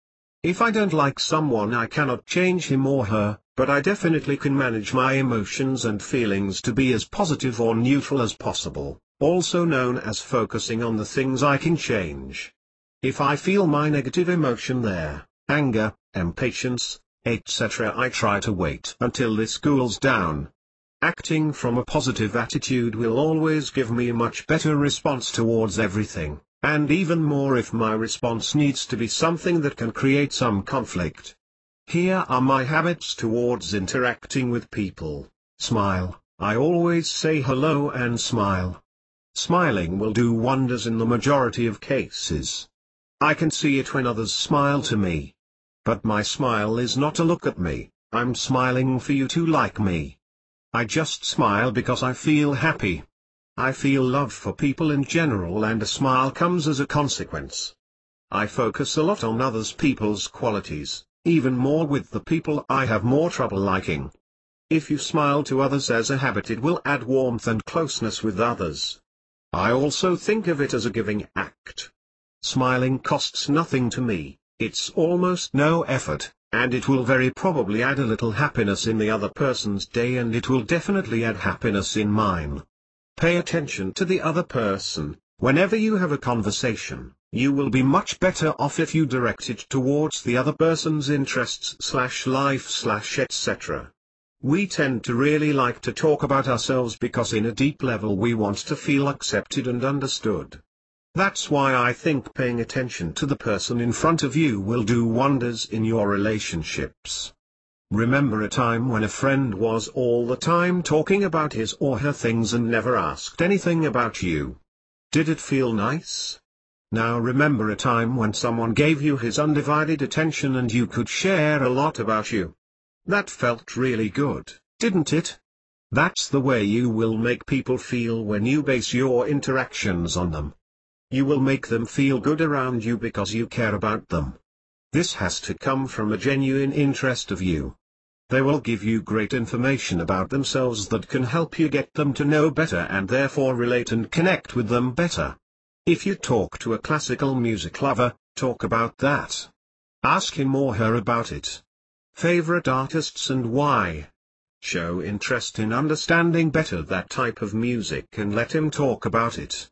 If I don't like someone, I cannot change him or her, but I definitely can manage my emotions and feelings to be as positive or neutral as possible, also known as focusing on the things I can change. If I feel my negative emotion there, anger, impatience, etc., I try to wait until this cools down. Acting from a positive attitude will always give me a much better response towards everything, and even more if my response needs to be something that can create some conflict. Here are my habits towards interacting with people. Smile. I always say hello and smile. Smiling will do wonders in the majority of cases. I can see it when others smile to me. But my smile is not a look at me, I'm smiling for you to like me. I just smile because I feel happy. I feel love for people in general, and a smile comes as a consequence. I focus a lot on others people's qualities, even more with the people I have more trouble liking. If you smile to others as a habit, it will add warmth and closeness with others. I also think of it as a giving act. Smiling costs nothing to me, it's almost no effort, and it will very probably add a little happiness in the other person's day, and it will definitely add happiness in mine. Pay attention to the other person. Whenever you have a conversation, you will be much better off if you direct it towards the other person's interests/life/ etc. We tend to really like to talk about ourselves because in a deep level we want to feel accepted and understood. That's why I think paying attention to the person in front of you will do wonders in your relationships. Remember a time when a friend was all the time talking about his or her things and never asked anything about you? Did it feel nice? Now remember a time when someone gave you his undivided attention and you could share a lot about you. That felt really good, didn't it? That's the way you will make people feel when you base your interactions on them. You will make them feel good around you because you care about them. This has to come from a genuine interest of you. They will give you great information about themselves that can help you get them to know better and therefore relate and connect with them better. If you talk to a classical music lover, talk about that. Ask him or her about it. Favorite artists and why. Show interest in understanding better that type of music and let him talk about it.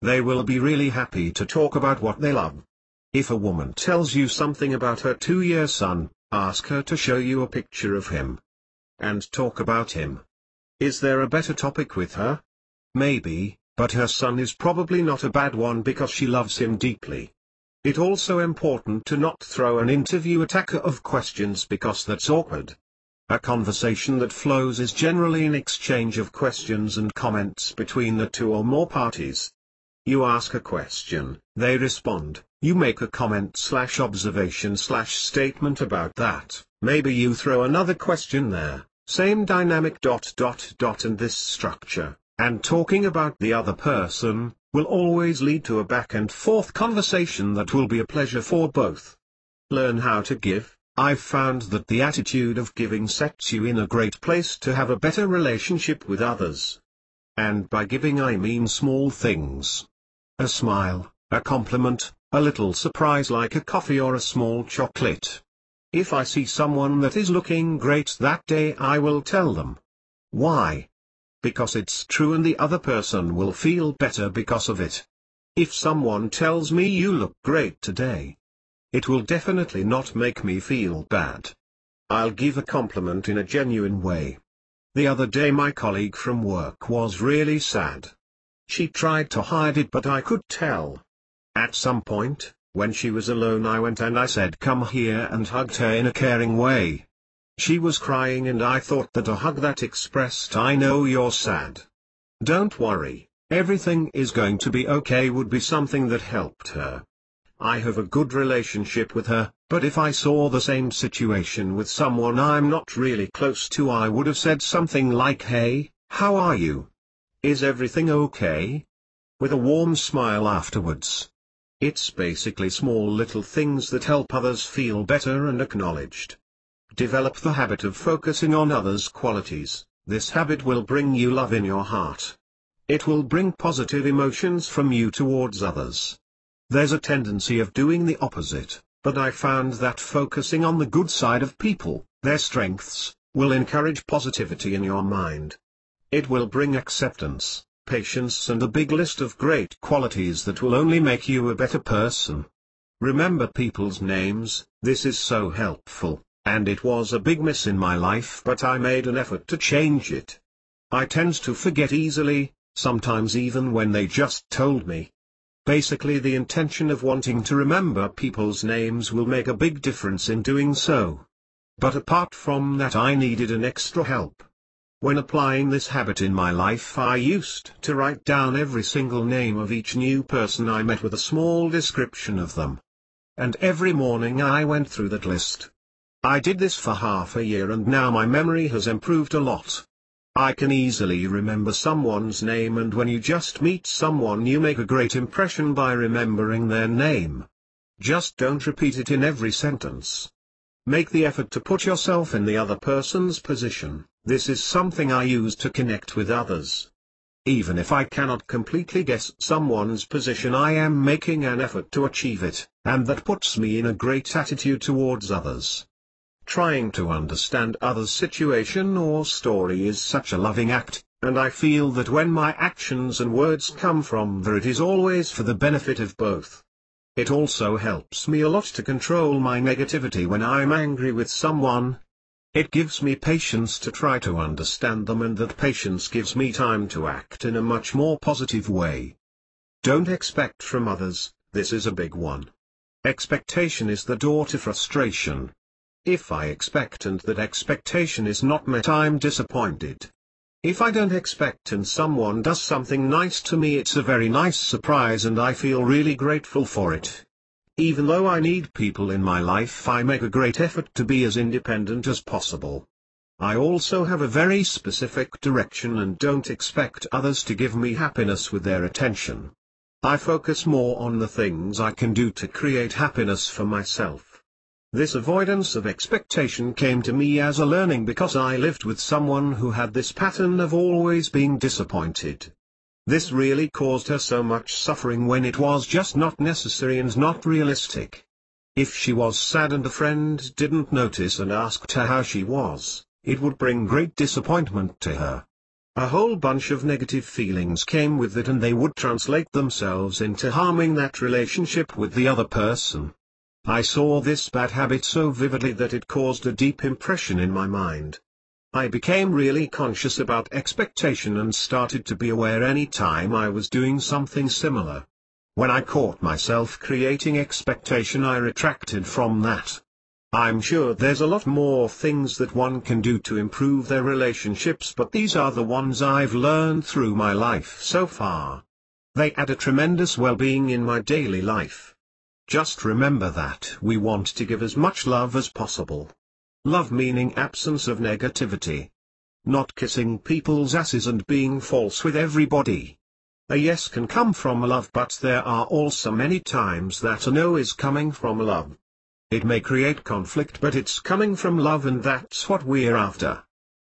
They will be really happy to talk about what they love. If a woman tells you something about her 2-year son, ask her to show you a picture of him. And talk about him. Is there a better topic with her? Maybe, but her son is probably not a bad one because she loves him deeply. It's also important to not throw an interview attack of questions because that's awkward. A conversation that flows is generally an exchange of questions and comments between the two or more parties. You ask a question, they respond, you make a comment/observation/statement about that, maybe you throw another question there, same dynamic ... and this structure, and talking about the other person, will always lead to a back and forth conversation that will be a pleasure for both. Learn how to give. I've found that the attitude of giving sets you in a great place to have a better relationship with others. And by giving I mean small things. A smile, a compliment, a little surprise like a coffee or a small chocolate. If I see someone that is looking great that day, I will tell them. Why? Because it's true and the other person will feel better because of it. If someone tells me you look great today, it will definitely not make me feel bad. I'll give a compliment in a genuine way. The other day my colleague from work was really sad. She tried to hide it but I could tell. At some point, when she was alone, I went and I said come here and hugged her in a caring way. She was crying and I thought that a hug that expressed I know you're sad. Don't worry, everything is going to be okay would be something that helped her. I have a good relationship with her, but if I saw the same situation with someone I'm not really close to, I would have said something like hey, how are you? Is everything okay? With a warm smile afterwards. It's basically small little things that help others feel better and acknowledged. Develop the habit of focusing on others' qualities. This habit will bring you love in your heart. It will bring positive emotions from you towards others. There's a tendency of doing the opposite, but I found that focusing on the good side of people, their strengths, will encourage positivity in your mind. It will bring acceptance, patience and a big list of great qualities that will only make you a better person. Remember people's names, this is so helpful, and it was a big miss in my life but I made an effort to change it. I tend to forget easily, sometimes even when they just told me. Basically the intention of wanting to remember people's names will make a big difference in doing so. But apart from that I needed an extra help. When applying this habit in my life I used to write down every single name of each new person I met with a small description of them. And every morning I went through that list. I did this for half a year and now my memory has improved a lot. I can easily remember someone's name, and when you just meet someone you make a great impression by remembering their name. Just don't repeat it in every sentence. Make the effort to put yourself in the other person's position. This is something I use to connect with others. Even if I cannot completely guess someone's position, I am making an effort to achieve it, and that puts me in a great attitude towards others. Trying to understand others' situation or story is such a loving act, and I feel that when my actions and words come from there it is always for the benefit of both. It also helps me a lot to control my negativity when I'm angry with someone. It gives me patience to try to understand them, and that patience gives me time to act in a much more positive way. Don't expect from others, this is a big one. Expectation is the door to frustration. If I expect and that expectation is not met, I'm disappointed. If I don't expect and someone does something nice to me, it's a very nice surprise and I feel really grateful for it. Even though I need people in my life, I make a great effort to be as independent as possible. I also have a very specific direction and don't expect others to give me happiness with their attention. I focus more on the things I can do to create happiness for myself. This avoidance of expectation came to me as a learning because I lived with someone who had this pattern of always being disappointed. This really caused her so much suffering when it was just not necessary and not realistic. If she was sad and a friend didn't notice and asked her how she was, it would bring great disappointment to her. A whole bunch of negative feelings came with it and they would translate themselves into harming that relationship with the other person. I saw this bad habit so vividly that it caused a deep impression in my mind. I became really conscious about expectation and started to be aware any time I was doing something similar. When I caught myself creating expectation, I retracted from that. I'm sure there's a lot more things that one can do to improve their relationships, but these are the ones I've learned through my life so far. They add a tremendous well-being in my daily life. Just remember that we want to give as much love as possible. Love meaning absence of negativity. Not kissing people's asses and being false with everybody. A yes can come from love, but there are also many times that a no is coming from love. It may create conflict, but it's coming from love, and that's what we're after.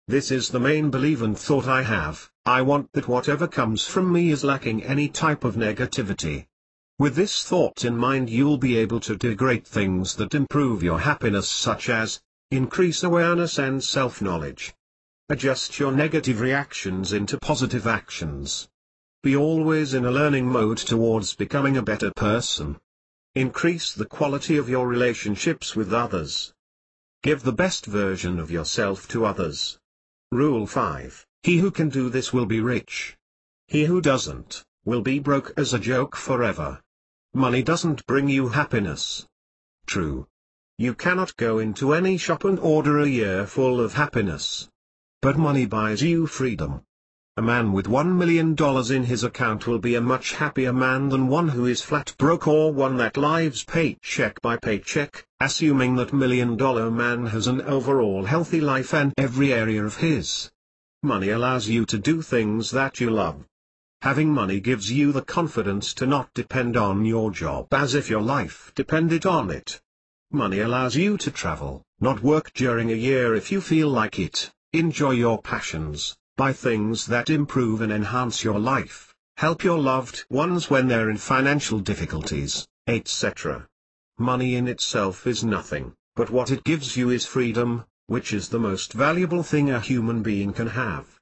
This is the main belief and thought I have. I want that whatever comes from me is lacking any type of negativity. With this thought in mind, you'll be able to do great things that improve your happiness, such as increase awareness and self-knowledge. Adjust your negative reactions into positive actions. Be always in a learning mode towards becoming a better person. Increase the quality of your relationships with others. Give the best version of yourself to others. Rule 5. He who can do this will be rich. He who doesn't, will be broke as a joke forever. Money doesn't bring you happiness. True. You cannot go into any shop and order a year full of happiness. But money buys you freedom. A man with $1 million in his account will be a much happier man than one who is flat broke or one that lives paycheck by paycheck, assuming that $1 million man has an overall healthy life and every area of his. Money allows you to do things that you love. Having money gives you the confidence to not depend on your job as if your life depended on it. Money allows you to travel, not work during a year if you feel like it, enjoy your passions, buy things that improve and enhance your life, help your loved ones when they're in financial difficulties, etc. Money in itself is nothing, but what it gives you is freedom, which is the most valuable thing a human being can have.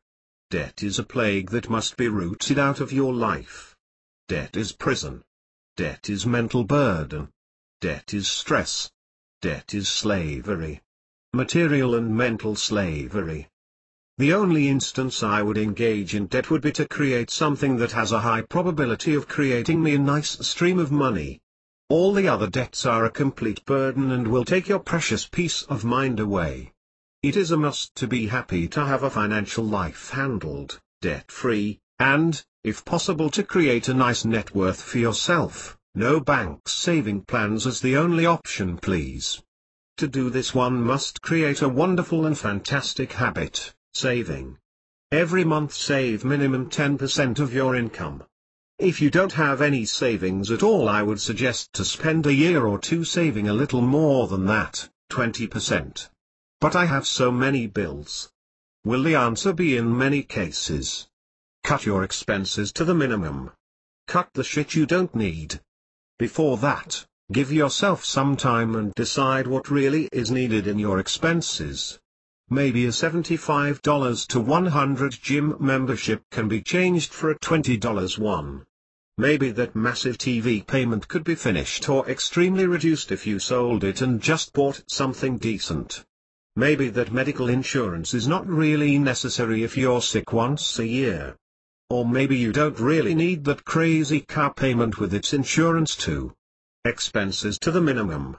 Debt is a plague that must be rooted out of your life. Debt is prison. Debt is mental burden. Debt is stress. Debt is slavery. Material and mental slavery. The only instance I would engage in debt would be to create something that has a high probability of creating me a nice stream of money. All the other debts are a complete burden and will take your precious peace of mind away. It is a must to be happy to have a financial life handled, debt-free, and, if possible, to create a nice net worth for yourself. No bank saving plans as the only option, please. To do this, one must create a wonderful and fantastic habit. Saving. Every month save minimum 10% of your income. If you don't have any savings at all, I would suggest to spend a year or two saving a little more than that, 20%. But I have so many bills. Will the answer be in many cases? Cut your expenses to the minimum. Cut the shit you don't need. Before that, give yourself some time and decide what really is needed in your expenses. Maybe a $75 to $100 gym membership can be changed for a $20 one. Maybe that massive TV payment could be finished or extremely reduced if you sold it and just bought something decent. Maybe that medical insurance is not really necessary if you're sick once a year. Or maybe you don't really need that crazy car payment with its insurance too. Expenses to the minimum.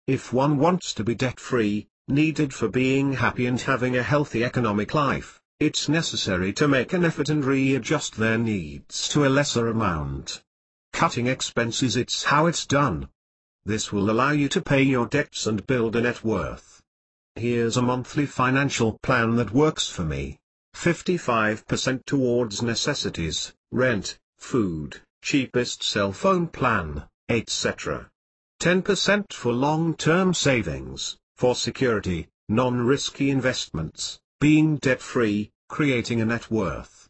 If one wants to be debt-free, needed for being happy and having a healthy economic life, it's necessary to make an effort and readjust their needs to a lesser amount. Cutting expenses, it's how it's done. This will allow you to pay your debts and build a net worth. Here's a monthly financial plan that works for me. 55% towards necessities, rent, food, cheapest cell phone plan, etc. 10% for long-term savings, for security, non-risky investments, being debt-free, creating a net worth.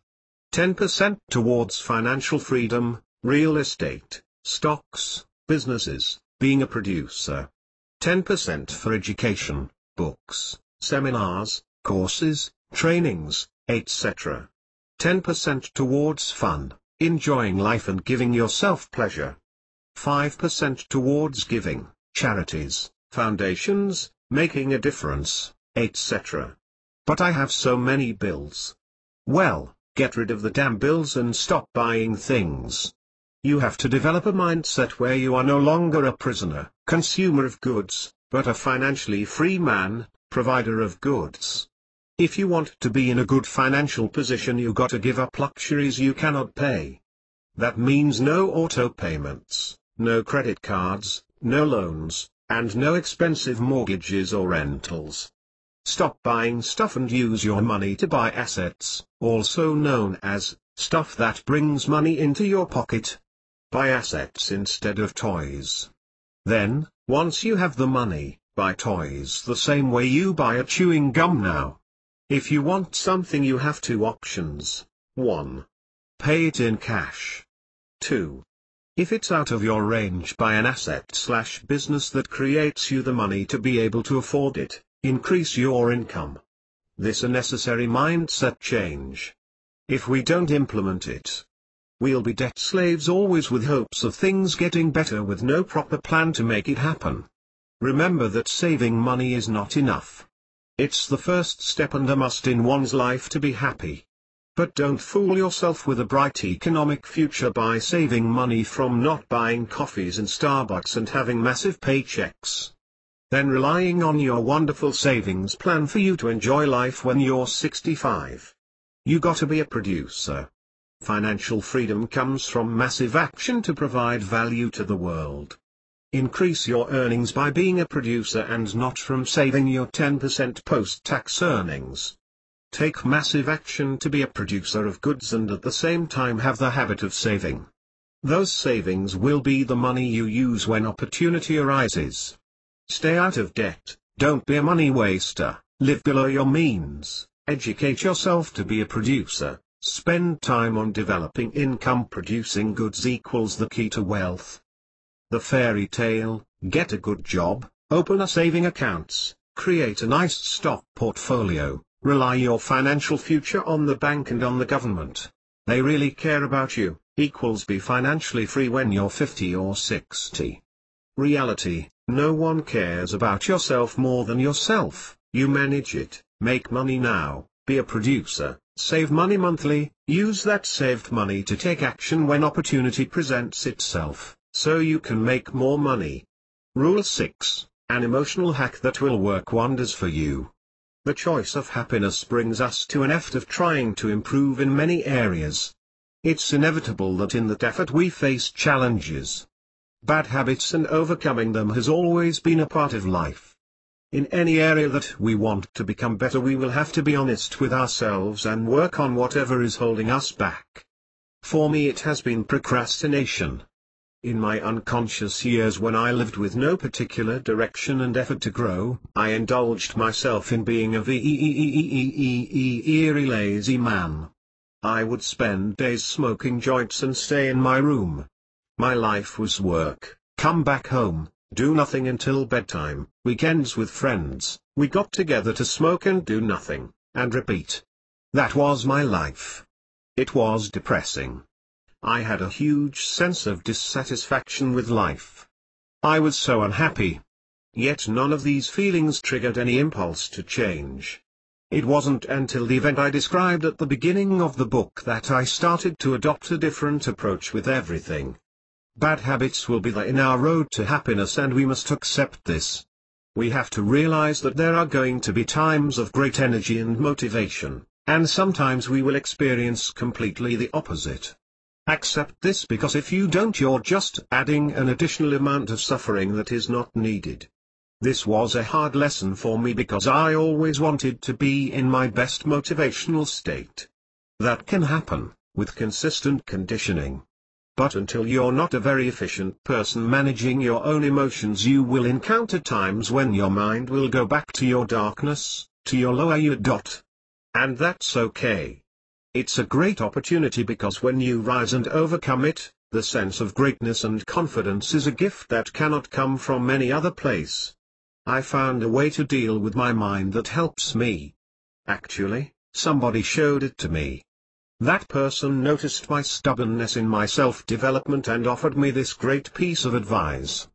10% towards financial freedom, real estate, stocks, businesses, being a producer. 10% for education, books, seminars, courses, trainings, etc. 10% towards fun, enjoying life and giving yourself pleasure. 5% towards giving, charities, foundations, making a difference, etc. But I have so many bills. Well, get rid of the damn bills and stop buying things. You have to develop a mindset where you are no longer a prisoner, consumer of goods, but a financially free man, provider of goods. If you want to be in a good financial position, you got to give up luxuries you cannot pay. That means no auto payments, no credit cards, no loans, and no expensive mortgages or rentals. Stop buying stuff and use your money to buy assets, also known as stuff that brings money into your pocket. Buy assets instead of toys. Then, once you have the money, buy toys the same way you buy a chewing gum now. If you want something, you have two options. 1. Pay it in cash. 2. If it's out of your range, buy an asset/business that creates you the money to be able to afford it, increase your income. This a necessary mindset change. If we don't implement it, we'll be debt slaves always with hopes of things getting better with no proper plan to make it happen. Remember that saving money is not enough. It's the first step and a must in one's life to be happy. But don't fool yourself with a bright economic future by saving money from not buying coffees in Starbucks and having massive paychecks. Then relying on your wonderful savings plan for you to enjoy life when you're 65. You gotta be a producer. Financial freedom comes from massive action to provide value to the world. Increase your earnings by being a producer and not from saving your 10% post-tax earnings. Take massive action to be a producer of goods and at the same time have the habit of saving. Those savings will be the money you use when opportunity arises. Stay out of debt, don't be a money waster, live below your means, educate yourself to be a producer. Spend time on developing income. Producing goods equals the key to wealth. The fairy tale: get a good job, open a saving accounts, create a nice stock portfolio, rely your financial future on the bank and on the government. They really care about you, equals be financially free when you're 50 or 60. Reality: no one cares about yourself more than yourself. You manage it, make money now, be a producer. Save money monthly, use that saved money to take action when opportunity presents itself, so you can make more money. Rule 6, an emotional hack that will work wonders for you. The choice of happiness brings us to an effort of trying to improve in many areas. It's inevitable that in that effort we face challenges. Bad habits and overcoming them has always been a part of life. In any area that we want to become better, we will have to be honest with ourselves and work on whatever is holding us back. For me, it has been procrastination. In my unconscious years, when I lived with no particular direction and effort to grow, I indulged myself in being a very lazy man. I would spend days smoking joints and stay in my room. My life was work, come back home, do nothing until bedtime, weekends with friends, we got together to smoke and do nothing, and repeat. That was my life. It was depressing. I had a huge sense of dissatisfaction with life. I was so unhappy. Yet none of these feelings triggered any impulse to change. It wasn't until the event I described at the beginning of the book that I started to adopt a different approach with everything. Bad habits will be there in our road to happiness, and we must accept this. We have to realize that there are going to be times of great energy and motivation, and sometimes we will experience completely the opposite. Accept this, because if you don't, you're just adding an additional amount of suffering that is not needed. This was a hard lesson for me because I always wanted to be in my best motivational state. That can happen, with consistent conditioning. But until you're not a very efficient person managing your own emotions, you will encounter times when your mind will go back to your darkness, to your lower you. And that's okay. It's a great opportunity because when you rise and overcome it, the sense of greatness and confidence is a gift that cannot come from any other place. I found a way to deal with my mind that helps me. Actually, somebody showed it to me. That person noticed my stubbornness in my self-development and offered me this great piece of advice.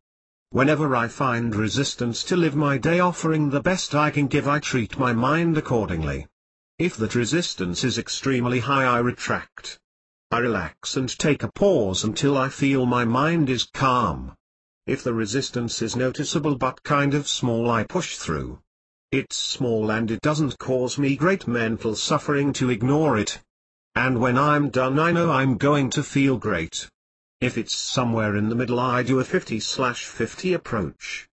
Whenever I find resistance to live my day offering the best I can give, I treat my mind accordingly. If that resistance is extremely high, I retract. I relax and take a pause until I feel my mind is calm. If the resistance is noticeable but kind of small, I push through. It's small and it doesn't cause me great mental suffering to ignore it. And when I'm done, I know I'm going to feel great. If it's somewhere in the middle, I do a 50/50 approach.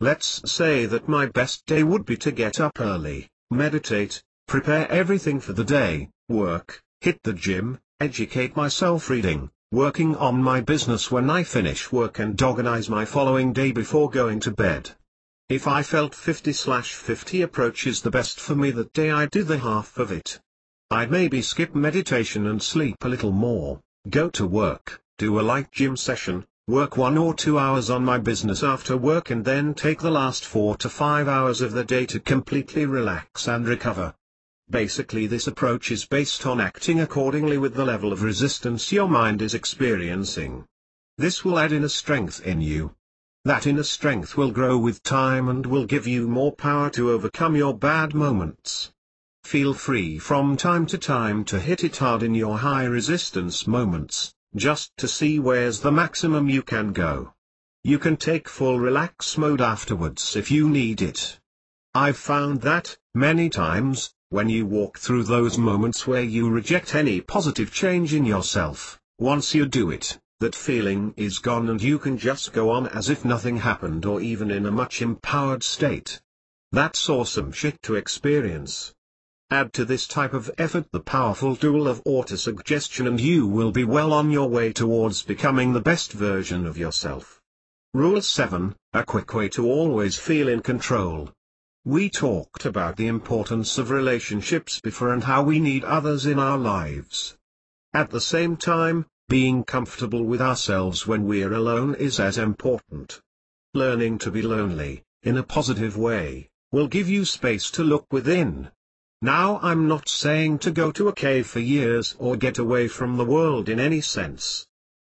Let's say that my best day would be to get up early, meditate, prepare everything for the day, work, hit the gym, educate myself reading, working on my business when I finish work, and organize my following day before going to bed. If I felt 50/50 approach is the best for me that day, I'd do the half of it. I'd maybe skip meditation and sleep a little more, go to work, do a light gym session, work 1 or 2 hours on my business after work, and then take the last 4 to 5 hours of the day to completely relax and recover. Basically, this approach is based on acting accordingly with the level of resistance your mind is experiencing. This will add inner strength in you. That inner strength will grow with time and will give you more power to overcome your bad moments. Feel free from time to time to hit it hard in your high resistance moments, just to see where's the maximum you can go. You can take full relax mode afterwards if you need it. I've found that, many times, when you walk through those moments where you reject any positive change in yourself, once you do it, that feeling is gone and you can just go on as if nothing happened, or even in a much empowered state. That's awesome shit to experience. Add to this type of effort the powerful tool of autosuggestion and you will be well on your way towards becoming the best version of yourself. Rule 7, a quick way to always feel in control. We talked about the importance of relationships before and how we need others in our lives. At the same time, being comfortable with ourselves when we're alone is as important. Learning to be lonely, in a positive way, will give you space to look within. Now, I'm not saying to go to a cave for years or get away from the world in any sense.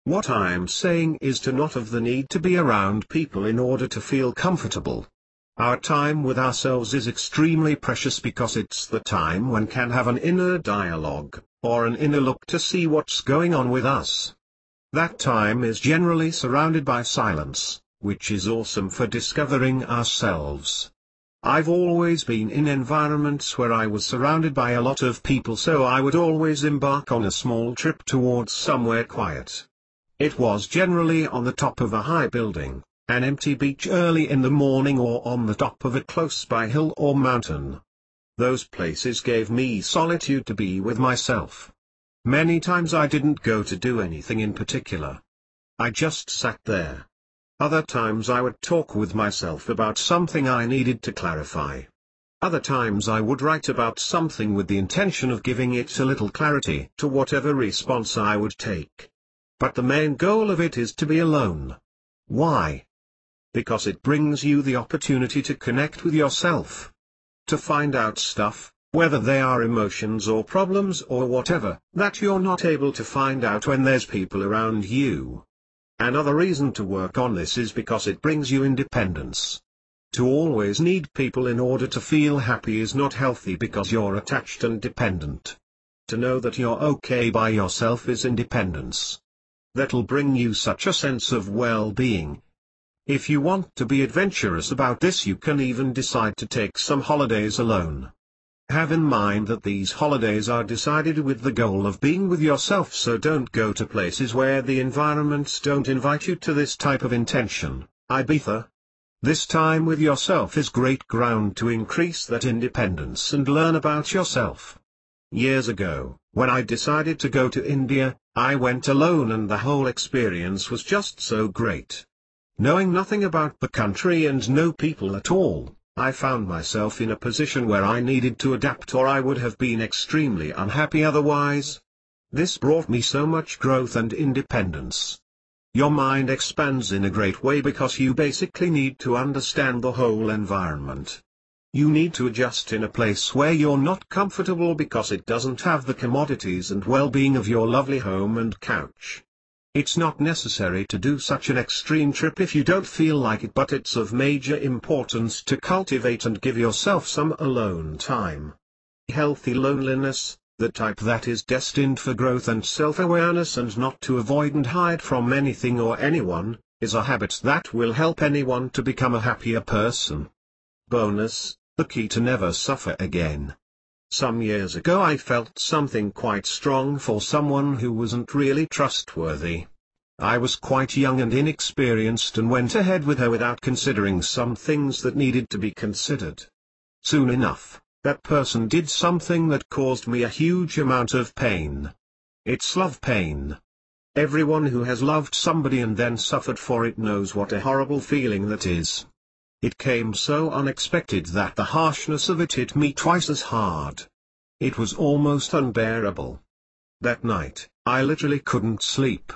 What I'm saying is to not have the need to be around people in order to feel comfortable. Our time with ourselves is extremely precious because it's the time when can have an inner dialogue, or an inner look to see what's going on with us. That time is generally surrounded by silence, which is awesome for discovering ourselves. I've always been in environments where I was surrounded by a lot of people, so I would always embark on a small trip towards somewhere quiet. It was generally on the top of a high building, an empty beach early in the morning, or on the top of a close-by hill or mountain. Those places gave me solitude to be with myself. Many times I didn't go to do anything in particular. I just sat there. Other times I would talk with myself about something I needed to clarify. Other times I would write about something with the intention of giving it a little clarity to whatever response I would take. But the main goal of it is to be alone. Why? Because it brings you the opportunity to connect with yourself. To find out stuff, whether they are emotions or problems or whatever, that you're not able to find out when there's people around you. Another reason to work on this is because it brings you independence. To always need people in order to feel happy is not healthy because you're attached and dependent. To know that you're okay by yourself is independence. That'll bring you such a sense of well-being. If you want to be adventurous about this, you can even decide to take some holidays alone. Have in mind that these holidays are decided with the goal of being with yourself, so don't go to places where the environments don't invite you to this type of intention. Ibiza, This time with yourself is great ground to increase that independence and learn about yourself. Years ago, when I decided to go to India, I went alone and the whole experience was just so great. Knowing nothing about the country and no people at all, I found myself in a position where I needed to adapt or I would have been extremely unhappy otherwise. This brought me so much growth and independence. Your mind expands in a great way because you basically need to understand the whole environment. You need to adjust in a place where you're not comfortable because it doesn't have the commodities and well-being of your lovely home and couch. It's not necessary to do such an extreme trip if you don't feel like it, but it's of major importance to cultivate and give yourself some alone time. Healthy loneliness, the type that is destined for growth and self-awareness and not to avoid and hide from anything or anyone, is a habit that will help anyone to become a happier person. Bonus, the key to never suffer again. Some years ago I felt something quite strong for someone who wasn't really trustworthy. I was quite young and inexperienced and went ahead with her without considering some things that needed to be considered. Soon enough, that person did something that caused me a huge amount of pain. It's love pain. Everyone who has loved somebody and then suffered for it knows what a horrible feeling that is. It came so unexpected that the harshness of it hit me twice as hard. It was almost unbearable. That night, I literally couldn't sleep.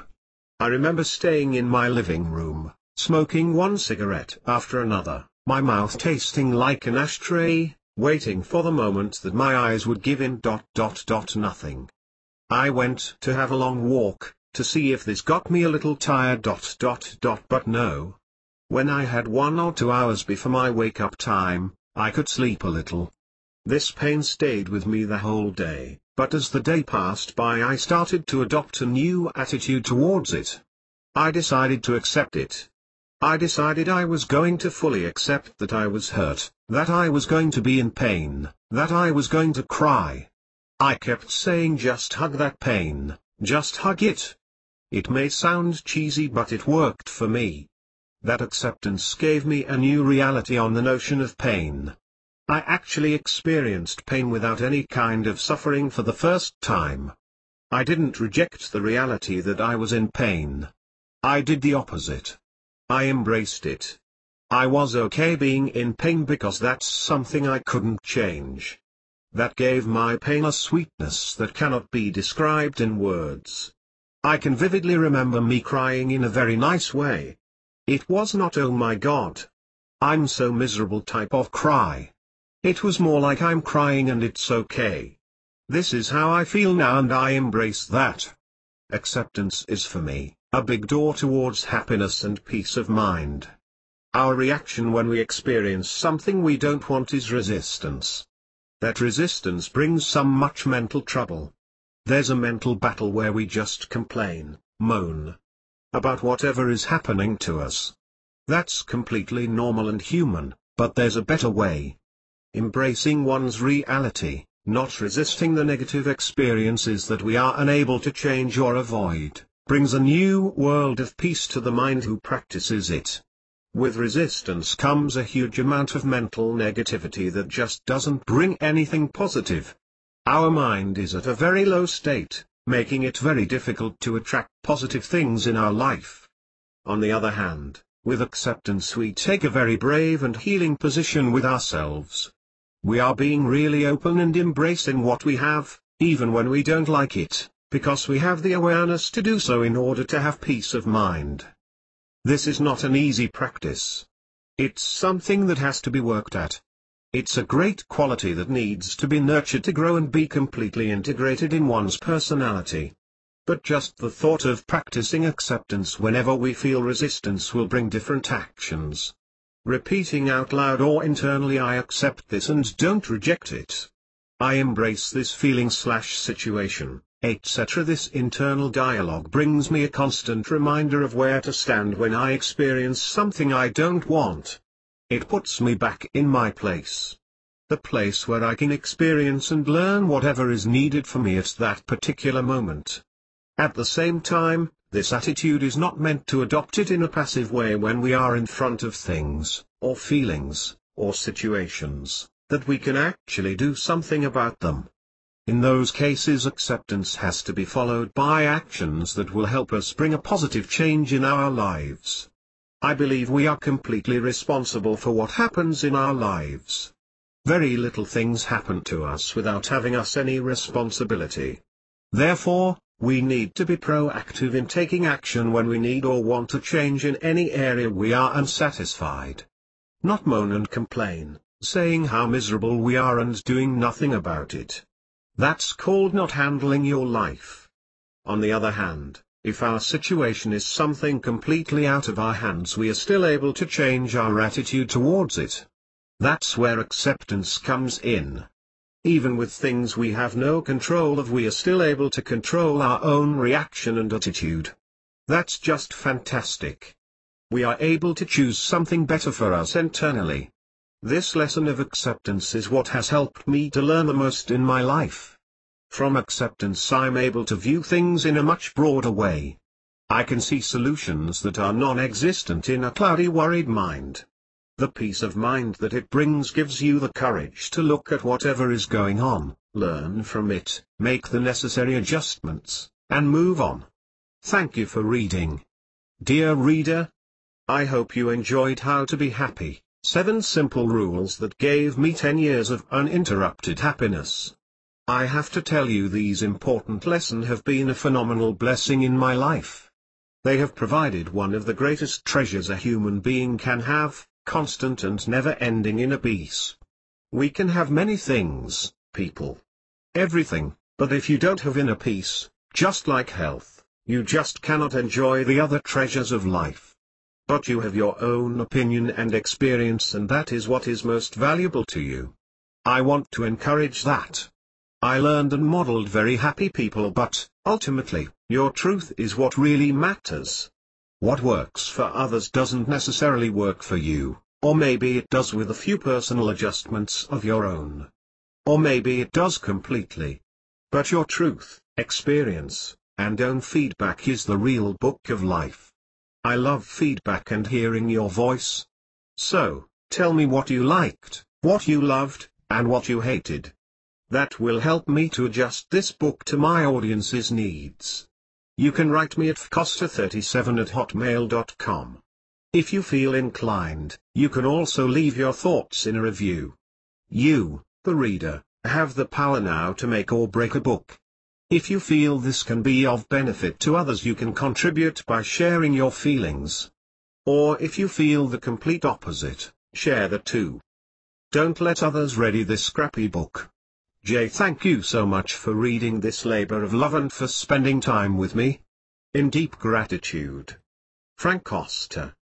I remember staying in my living room, smoking one cigarette after another, my mouth tasting like an ashtray, waiting for the moment that my eyes would give in. Nothing. I went to have a long walk, to see if this got me a little tired. But no. When I had 1 or 2 hours before my wake-up time, I could sleep a little. This pain stayed with me the whole day, but as the day passed by I started to adopt a new attitude towards it. I decided to accept it. I decided I was going to fully accept that I was hurt, that I was going to be in pain, that I was going to cry. I kept saying just hug that pain, just hug it. It may sound cheesy but it worked for me. That acceptance gave me a new reality on the notion of pain. I actually experienced pain without any kind of suffering for the first time. I didn't reject the reality that I was in pain. I did the opposite. I embraced it. I was okay being in pain because that's something I couldn't change. That gave my pain a sweetness that cannot be described in words. I can vividly remember me crying in a very nice way. It was not "oh my God, I'm so miserable" type of cry. It was more like I'm crying and it's okay. This is how I feel now and I embrace that. Acceptance is for me a big door towards happiness and peace of mind. Our reaction when we experience something we don't want is resistance. That resistance brings some much mental trouble. There's a mental battle where we just complain, moan about whatever is happening to us. That's completely normal and human, but there's a better way. Embracing one's reality, not resisting the negative experiences that we are unable to change or avoid, brings a new world of peace to the mind who practices it. With resistance comes a huge amount of mental negativity that just doesn't bring anything positive. Our mind is at a very low state, making it very difficult to attract positive things in our life. On the other hand, with acceptance we take a very brave and healing position with ourselves. We are being really open and embracing what we have, even when we don't like it, because we have the awareness to do so in order to have peace of mind. This is not an easy practice. It's something that has to be worked at. It's a great quality that needs to be nurtured to grow and be completely integrated in one's personality. But just the thought of practicing acceptance whenever we feel resistance will bring different actions. Repeating out loud or internally "I accept this and don't reject it. I embrace this feeling/situation, etc." This internal dialogue brings me a constant reminder of where to stand when I experience something I don't want. It puts me back in my place. The place where I can experience and learn whatever is needed for me at that particular moment. At the same time, This attitude is not meant to adopt it in a passive way when we are in front of things, or feelings, or situations, that we can actually do something about them. In those cases, acceptance has to be followed by actions that will help us bring a positive change in our lives. I believe we are completely responsible for what happens in our lives. Very little things happen to us without having us any responsibility. Therefore, we need to be proactive in taking action when we need or want to change in any area we are unsatisfied. Not moan and complain, saying how miserable we are and doing nothing about it. That's called not handling your life. On the other hand, if our situation is something completely out of our hands, we are still able to change our attitude towards it. That's where acceptance comes in. Even with things we have no control of, we are still able to control our own reaction and attitude. That's just fantastic. We are able to choose something better for us internally. This lesson of acceptance is what has helped me to learn the most in my life. From acceptance, I'm able to view things in a much broader way. I can see solutions that are non-existent in a cloudy, worried mind. The peace of mind that it brings gives you the courage to look at whatever is going on, learn from it, make the necessary adjustments, and move on. Thank you for reading. Dear reader, I hope you enjoyed How to Be Happy, 7 Simple Rules That Gave Me 10 Years of Uninterrupted Happiness. I have to tell you, these important lessons have been a phenomenal blessing in my life. They have provided one of the greatest treasures a human being can have, constant and never-ending inner peace. We can have many things, people, everything, but if you don't have inner peace, just like health, you just cannot enjoy the other treasures of life. But you have your own opinion and experience, and that is what is most valuable to you. I want to encourage that. I learned and modeled very happy people, but, ultimately, your truth is what really matters. What works for others doesn't necessarily work for you, or maybe it does with a few personal adjustments of your own. Or maybe it does completely. But your truth, experience, and own feedback is the real book of life. I love feedback and hearing your voice. So, tell me what you liked, what you loved, and what you hated. That will help me to adjust this book to my audience's needs. You can write me at fcosta37@hotmail.com. If you feel inclined, you can also leave your thoughts in a review. You, the reader, have the power now to make or break a book. If you feel this can be of benefit to others, you can contribute by sharing your feelings. Or if you feel the complete opposite, share that too. Don't let others ready this scrappy book. Jay, thank you so much for reading this labor of love and for spending time with me. In deep gratitude. Frank Costa.